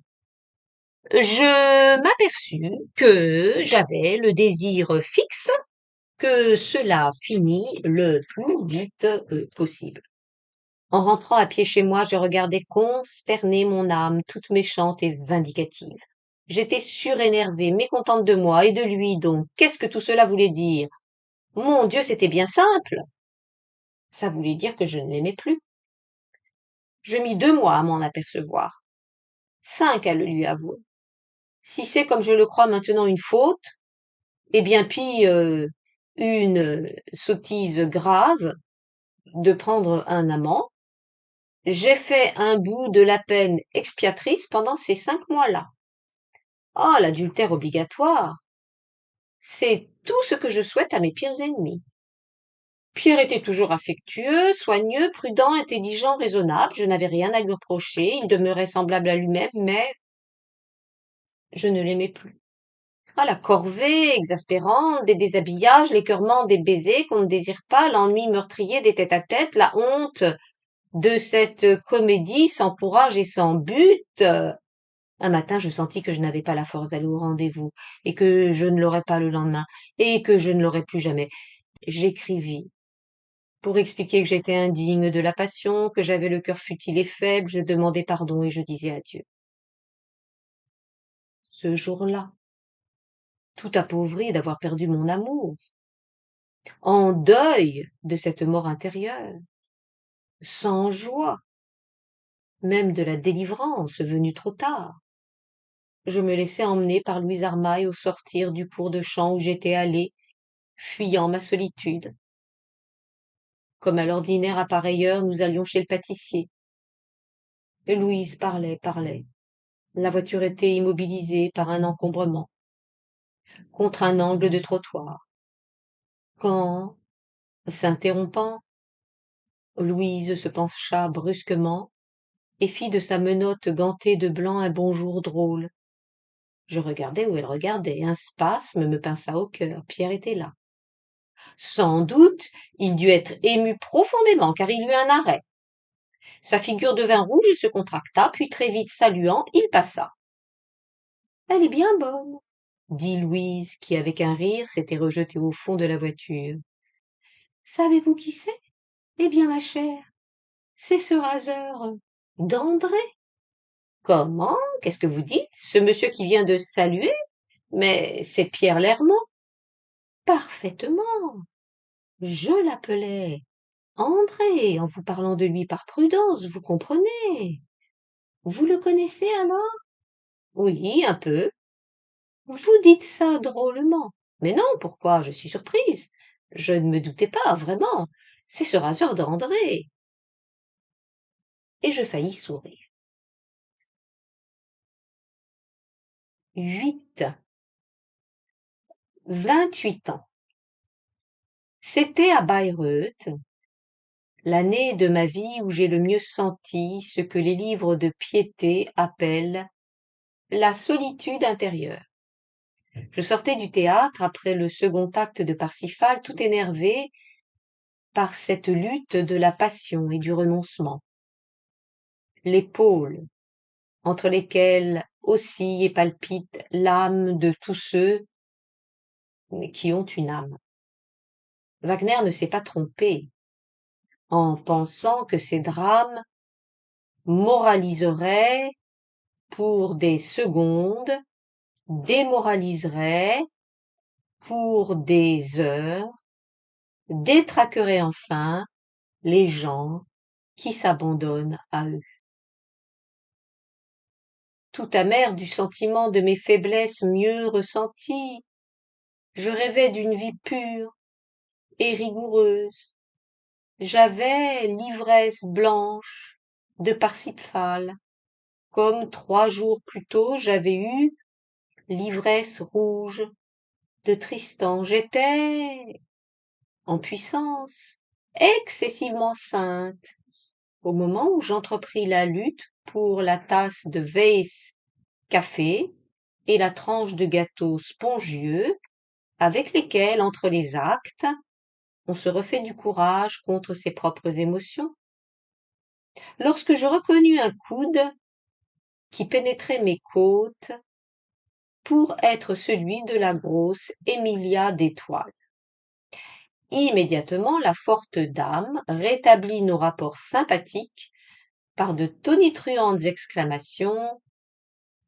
je m'aperçus que j'avais le désir fixe que cela finît le plus vite possible. En rentrant à pied chez moi, je regardais consterner mon âme toute méchante et vindicative. J'étais surénervée, mécontente de moi et de lui donc. Qu'est-ce que tout cela voulait dire? Mon Dieu, c'était bien simple. Ça voulait dire que je ne l'aimais plus. Je mis 2 mois à m'en apercevoir, 5 à le lui avouer. Si c'est comme je le crois maintenant une faute, eh bien puis une sottise grave de prendre un amant, j'ai fait un bout de la peine expiatrice pendant ces 5 mois-là. Ah, l'adultère obligatoire, c'est tout ce que je souhaite à mes pires ennemis. Pierre était toujours affectueux, soigneux, prudent, intelligent, raisonnable, je n'avais rien à lui reprocher, il demeurait semblable à lui-même, mais je ne l'aimais plus. Ah, la corvée exaspérante des déshabillages, l'écœurement des baisers qu'on ne désire pas, l'ennui meurtrier des tête-à-tête, la honte de cette comédie sans courage et sans but. Un matin, je sentis que je n'avais pas la force d'aller au rendez-vous, et que je ne l'aurais pas le lendemain, et que je ne l'aurais plus jamais. J'écrivis. Pour expliquer que j'étais indigne de la passion, que j'avais le cœur futile et faible, je demandais pardon et je disais adieu. Ce jour-là, tout appauvri d'avoir perdu mon amour, en deuil de cette mort intérieure, sans joie, même de la délivrance venue trop tard, je me laissai emmener par Louise Armaille au sortir du cours de chant où j'étais allée, fuyant ma solitude. Comme à l'ordinaire à pareille heure, nous allions chez le pâtissier. Et Louise parlait. La voiture était immobilisée par un encombrement, contre un angle de trottoir. Quand, s'interrompant, Louise se pencha brusquement et fit de sa menotte gantée de blanc un bonjour drôle. Je regardais où elle regardait. Un spasme me pinça au cœur. Pierre était là. Sans doute, il dut être ému profondément, car il eut un arrêt. Sa figure devint rouge et se contracta, puis très vite saluant, il passa. Elle est bien bonne, dit Louise, qui avec un rire s'était rejetée au fond de la voiture. Savez-vous qui c'est? Eh bien, ma chère, c'est ce raseur d'André. Comment? Qu'est-ce que vous dites? Ce monsieur qui vient de saluer? Mais c'est Pierre Lermont. Parfaitement. Je l'appelais André en vous parlant de lui par prudence, vous comprenez. Vous le connaissez alors? Oui, un peu. Vous dites ça drôlement. Mais non, pourquoi? Je suis surprise. Je ne me doutais pas, vraiment. C'est ce raseur d'André. Et je faillis sourire. 8. 28 ans. C'était à Bayreuth, l'année de ma vie où j'ai le mieux senti ce que les livres de piété appellent la solitude intérieure. Je sortais du théâtre après le second acte de Parsifal, tout énervé par cette lutte de la passion et du renoncement. Les pôles, entre lesquels oscille et palpite l'âme de tous ceux qui ont une âme. Wagner ne s'est pas trompé en pensant que ces drames moraliseraient pour des secondes, démoraliseraient pour des heures, détraqueraient enfin les gens qui s'abandonnent à eux. Tout amer du sentiment de mes faiblesses mieux ressenties, je rêvais d'une vie pure et rigoureuse. J'avais l'ivresse blanche de Parsifal, comme 3 jours plus tôt j'avais eu l'ivresse rouge de Tristan. J'étais en puissance, excessivement sainte, au moment où j'entrepris la lutte pour la tasse de Weiss café et la tranche de gâteau spongieux avec lesquels, entre les actes, on se refait du courage contre ses propres émotions. Lorsque je reconnus un coude qui pénétrait mes côtes pour être celui de la grosse Emilia d'Étoile. Immédiatement, la forte dame rétablit nos rapports sympathiques par de tonitruantes exclamations.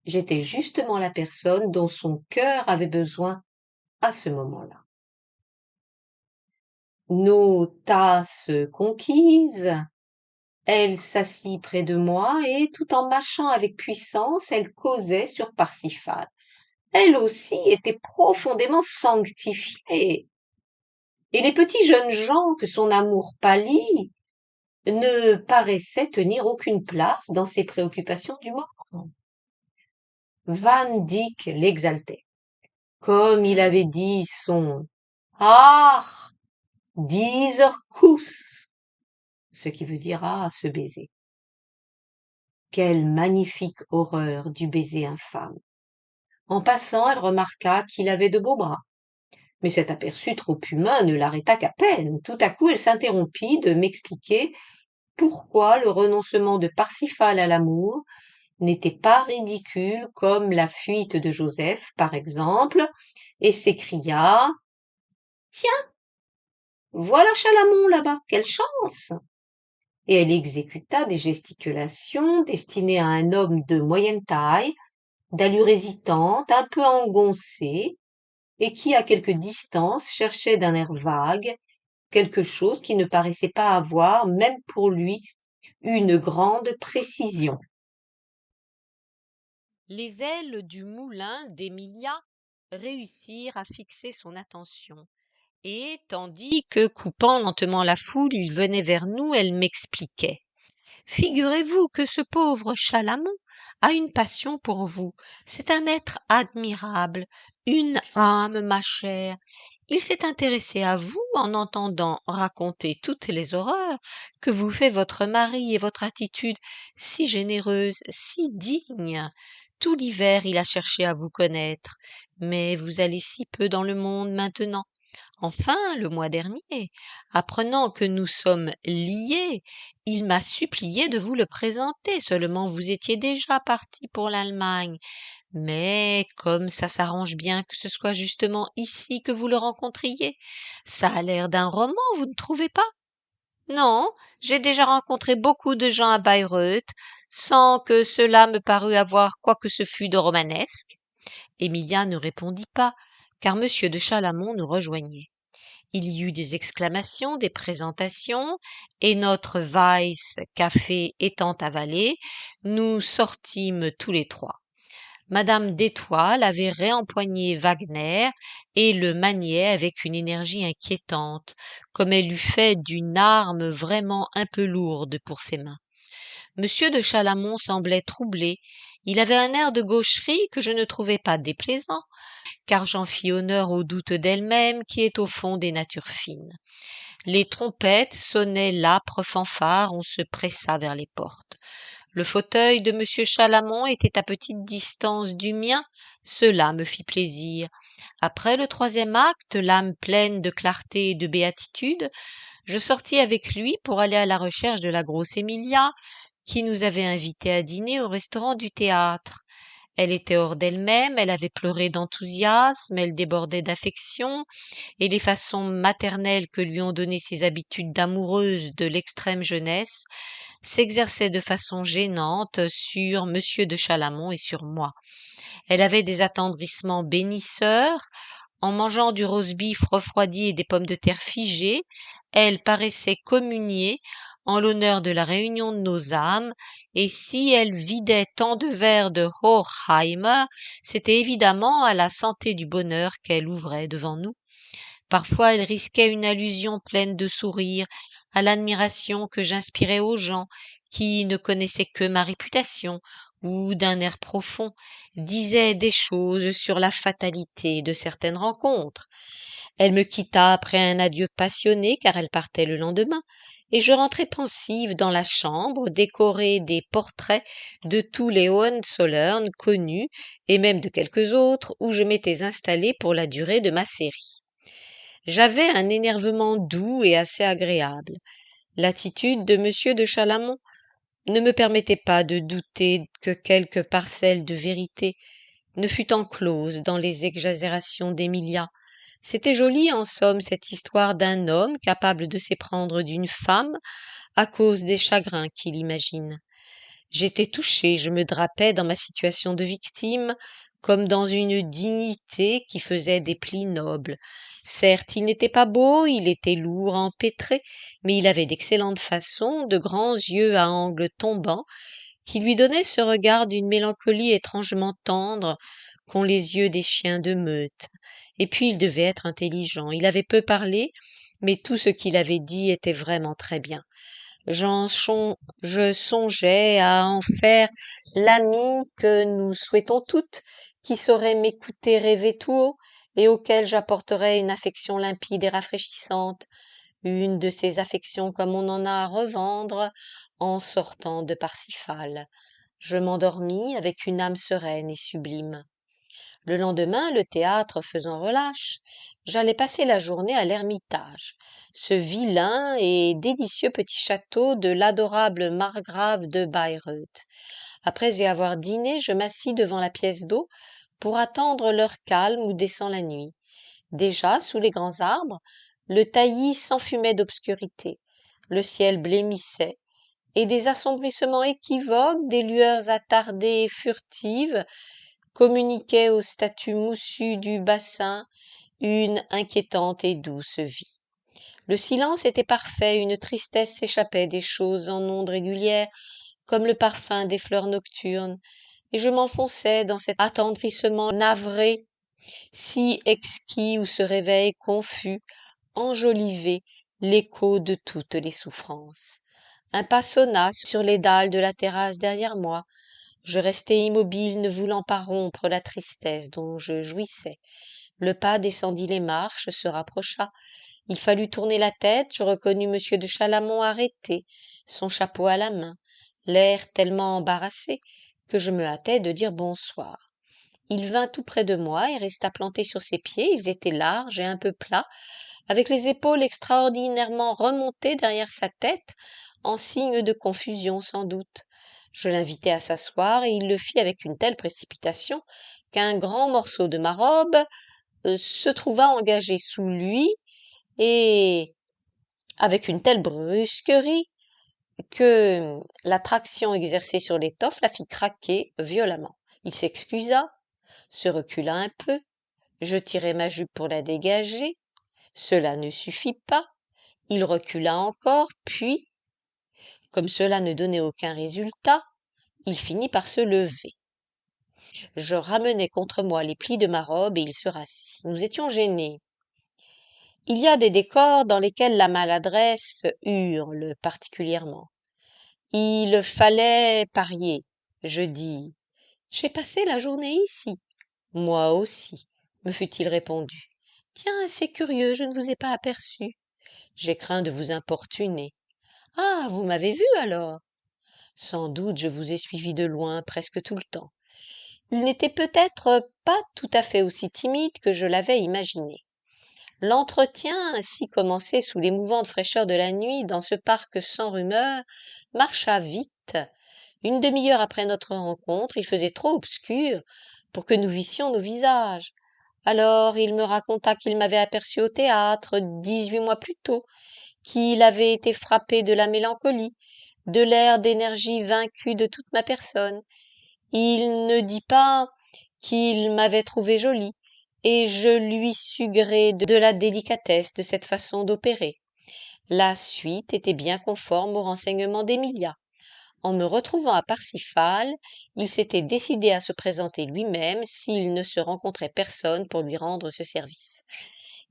J'étais justement la personne dont son cœur avait besoin à ce moment-là. Nos tasses conquises, elle s'assit près de moi et, tout en mâchant avec puissance, elle causait sur Parsifal. Elle aussi était profondément sanctifiée. Et les petits jeunes gens que son amour pâlit ne paraissaient tenir aucune place dans ses préoccupations du moment. Van Dyck l'exaltait. Comme il avait dit son Ah, dieser Kuss, ce qui veut dire ah, ce baiser. Quelle magnifique horreur du baiser infâme. En passant, elle remarqua qu'il avait de beaux bras. Mais cet aperçu trop humain ne l'arrêta qu'à peine. Tout à coup, elle s'interrompit de m'expliquer pourquoi le renoncement de Parsifal à l'amour n'était pas ridicule comme la fuite de Joseph, par exemple, et s'écria « Tiens, voilà Chalamon là-bas, quelle chance !» Et elle exécuta des gesticulations destinées à un homme de moyenne taille, d'allure hésitante, un peu engoncé, et qui, à quelque distance, cherchait d'un air vague quelque chose qui ne paraissait pas avoir, même pour lui, une grande précision. Les ailes du moulin d'Emilia réussirent à fixer son attention, et tandis que, coupant lentement la foule, il venait vers nous, elle m'expliquait. Figurez-vous que ce pauvre Chalamon a une passion pour vous. C'est un être admirable, une âme, ma chère. Il s'est intéressé à vous en entendant raconter toutes les horreurs que vous fait votre mari et votre attitude si généreuse, si digne. Tout l'hiver il a cherché à vous connaître, mais vous allez si peu dans le monde maintenant. Enfin, le mois dernier, apprenant que nous sommes liés, il m'a supplié de vous le présenter, seulement vous étiez déjà parti pour l'Allemagne. Mais comme ça s'arrange bien que ce soit justement ici que vous le rencontriez, ça a l'air d'un roman, vous ne trouvez pas? Non, j'ai déjà rencontré beaucoup de gens à Bayreuth, sans que cela me parût avoir quoi que ce fût de romanesque. Emilia ne répondit pas, car monsieur de Chalamon nous rejoignait. Il y eut des exclamations, des présentations, et notre Weiss café étant avalé, nous sortîmes tous les trois. Madame d'Étoile avait réempoigné Wagner et le maniait avec une énergie inquiétante, comme elle eût fait d'une arme vraiment un peu lourde pour ses mains. Monsieur de Chalamon semblait troublé. Il avait un air de gaucherie que je ne trouvais pas déplaisant, car j'en fis honneur au doute d'elle-même qui est au fond des natures fines. Les trompettes sonnaient l'âpre fanfare, on se pressa vers les portes. Le fauteuil de monsieur Chalamon était à petite distance du mien, cela me fit plaisir. Après le troisième acte, l'âme pleine de clarté et de béatitude, je sortis avec lui pour aller à la recherche de la grosse Emilia, qui nous avait invités à dîner au restaurant du théâtre. Elle était hors d'elle-même, elle avait pleuré d'enthousiasme, elle débordait d'affection, et les façons maternelles que lui ont données ses habitudes d'amoureuse de l'extrême jeunesse s'exerçaient de façon gênante sur monsieur de Chalamon et sur moi. Elle avait des attendrissements bénisseurs. En mangeant du roast-beef refroidi et des pommes de terre figées, elle paraissait communier en l'honneur de la réunion de nos âmes, et si elle vidait tant de verres de Hochheimer, c'était évidemment à la santé du bonheur qu'elle ouvrait devant nous. Parfois elle risquait une allusion pleine de sourires à l'admiration que j'inspirais aux gens qui ne connaissaient que ma réputation ou d'un air profond, disait des choses sur la fatalité de certaines rencontres. Elle me quitta après un adieu passionné car elle partait le lendemain, et je rentrai pensive dans la chambre décorée des portraits de tous les Hohenzollern connus et même de quelques autres où je m'étais installée pour la durée de ma série. J'avais un énervement doux et assez agréable. L'attitude de M. de Chalamont ne me permettait pas de douter que quelque parcelle de vérité ne fût enclose dans les exagérations d'Emilia. C'était joli, en somme, cette histoire d'un homme capable de s'éprendre d'une femme à cause des chagrins qu'il imagine. J'étais touchée, je me drapais dans ma situation de victime, comme dans une dignité qui faisait des plis nobles. Certes, il n'était pas beau, il était lourd, empêtré, mais il avait d'excellentes façons, de grands yeux à angles tombants, qui lui donnaient ce regard d'une mélancolie étrangement tendre qu'ont les yeux des chiens de meute. Et puis il devait être intelligent. Il avait peu parlé, mais tout ce qu'il avait dit était vraiment très bien. Je songeais à en faire l'ami que nous souhaitons toutes, qui saurait m'écouter rêver tout haut, et auquel j'apporterais une affection limpide et rafraîchissante, une de ces affections comme on en a à revendre en sortant de Parsifal. Je m'endormis avec une âme sereine et sublime. Le lendemain, le théâtre faisant relâche, j'allais passer la journée à l'Ermitage, ce vilain et délicieux petit château de l'adorable margrave de Bayreuth. Après y avoir dîné, je m'assis devant la pièce d'eau pour attendre l'heure calme où descend la nuit. Déjà, sous les grands arbres, le taillis s'enfumait d'obscurité, le ciel blêmissait, et des assombrissements équivoques, des lueurs attardées et furtives, communiquaient aux statues moussues du bassin une inquiétante et douce vie. Le silence était parfait, une tristesse s'échappait des choses en ondes régulières, comme le parfum des fleurs nocturnes, et je m'enfonçais dans cet attendrissement navré, si exquis où ce réveil confus enjolivait l'écho de toutes les souffrances. Un pas sonna sur les dalles de la terrasse derrière moi. Je restai immobile, ne voulant pas rompre la tristesse dont je jouissais. Le pas descendit les marches, se rapprocha. Il fallut tourner la tête, je reconnus M. de Chalamont arrêté, son chapeau à la main, l'air tellement embarrassé que je me hâtai de dire bonsoir. Il vint tout près de moi et resta planté sur ses pieds. Ils étaient larges et un peu plats, avec les épaules extraordinairement remontées derrière sa tête, en signe de confusion sans doute. Je l'invitai à s'asseoir et il le fit avec une telle précipitation qu'un grand morceau de ma robe se trouva engagé sous lui et avec une telle brusquerie que l'attraction exercée sur l'étoffe la fit craquer violemment. Il s'excusa, se recula un peu, je tirai ma jupe pour la dégager, cela ne suffit pas, il recula encore, puis, comme cela ne donnait aucun résultat, il finit par se lever. Je ramenai contre moi les plis de ma robe et il se rassit. Nous étions gênés. Il y a des décors dans lesquels la maladresse hurle particulièrement. Il fallait parier. Je dis: j'ai passé la journée ici. Moi aussi, me fut-il répondu. Tiens, c'est curieux, je ne vous ai pas aperçu. J'ai craint de vous importuner. Ah, vous m'avez vu alors? Sans doute je vous ai suivi de loin presque tout le temps. Il n'était peut-être pas tout à fait aussi timide que je l'avais imaginé. L'entretien, ainsi commencé sous l'émouvante fraîcheur de la nuit dans ce parc sans rumeur, marcha vite. Une demi-heure après notre rencontre, il faisait trop obscur pour que nous vissions nos visages. Alors il me raconta qu'il m'avait aperçu au théâtre 18 mois plus tôt, qu'il avait été frappé de la mélancolie, de l'air d'énergie vaincue de toute ma personne. Il ne dit pas qu'il m'avait trouvée jolie, et je lui sus gré de la délicatesse de cette façon d'opérer. La suite était bien conforme aux renseignements d'Emilia. En me retrouvant à Parsifal, il s'était décidé à se présenter lui-même s'il ne se rencontrait personne pour lui rendre ce service.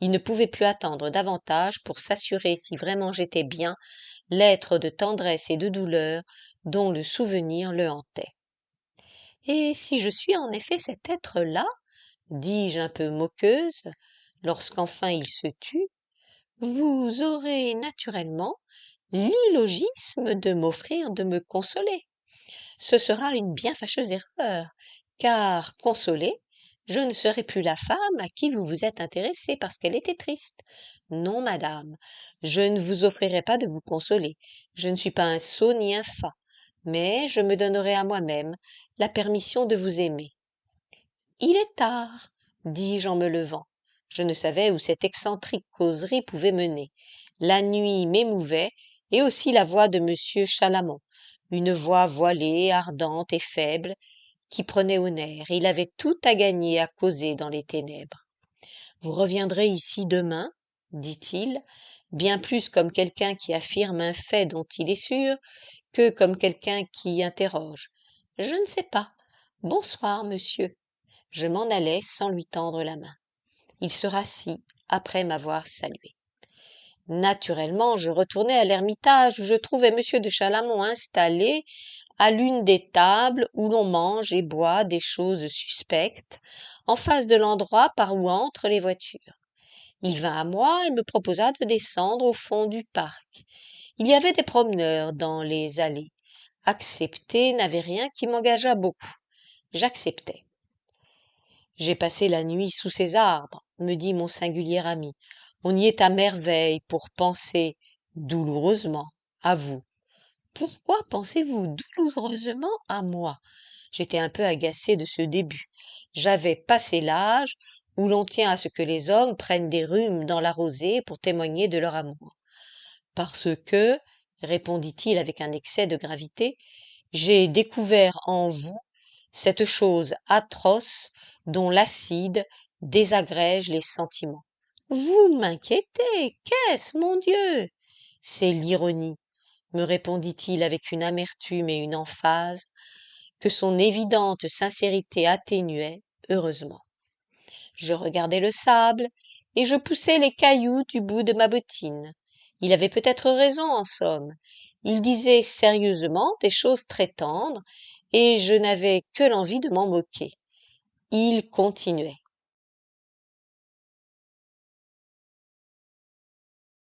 Il ne pouvait plus attendre davantage pour s'assurer si vraiment j'étais bien l'être de tendresse et de douleur dont le souvenir le hantait. Et si je suis en effet cet être-là, dis-je un peu moqueuse, lorsqu'enfin il se tut, vous aurez naturellement l'illogisme de m'offrir de me consoler. Ce sera une bien fâcheuse erreur, car consolée, je ne serai plus la femme à qui vous vous êtes intéressée parce qu'elle était triste. Non, madame, je ne vous offrirai pas de vous consoler. Je ne suis pas un sot ni un fat, mais je me donnerai à moi-même la permission de vous aimer. Il est tard, dis-je en me levant. Je ne savais où cette excentrique causerie pouvait mener. La nuit m'émouvait, et aussi la voix de monsieur Chalamon, une voix voilée, ardente et faible, qui prenait aux nerfs. Il avait tout à gagner à causer dans les ténèbres. Vous reviendrez ici demain, dit-il, bien plus comme quelqu'un qui affirme un fait dont il est sûr que comme quelqu'un qui interroge. Je ne sais pas. Bonsoir, monsieur. Je m'en allais sans lui tendre la main. Il se rassit après m'avoir salué. Naturellement, je retournai à l'ermitage où je trouvais monsieur de Chalamon installé à l'une des tables où l'on mange et boit des choses suspectes, en face de l'endroit par où entrent les voitures. Il vint à moi et me proposa de descendre au fond du parc. Il y avait des promeneurs dans les allées. Accepter n'avait rien qui m'engageât beaucoup. J'acceptai. J'ai passé la nuit sous ces arbres, me dit mon singulier ami. On y est à merveille pour penser douloureusement à vous. Pourquoi pensez-vous douloureusement à moi? J'étais un peu agacé de ce début. J'avais passé l'âge où l'on tient à ce que les hommes prennent des rhumes dans la rosée pour témoigner de leur amour. Parce que, répondit-il avec un excès de gravité, j'ai découvert en vous cette chose atroce dont l'acide désagrège les sentiments. Vous m'inquiétez, qu'est-ce, mon Dieu? C'est l'ironie, me répondit-il avec une amertume et une emphase que son évidente sincérité atténuait, heureusement. Je regardais le sable, et je poussais les cailloux du bout de ma bottine. Il avait peut-être raison, en somme. Il disait sérieusement des choses très tendres, et je n'avais que l'envie de m'en moquer. Il continuait.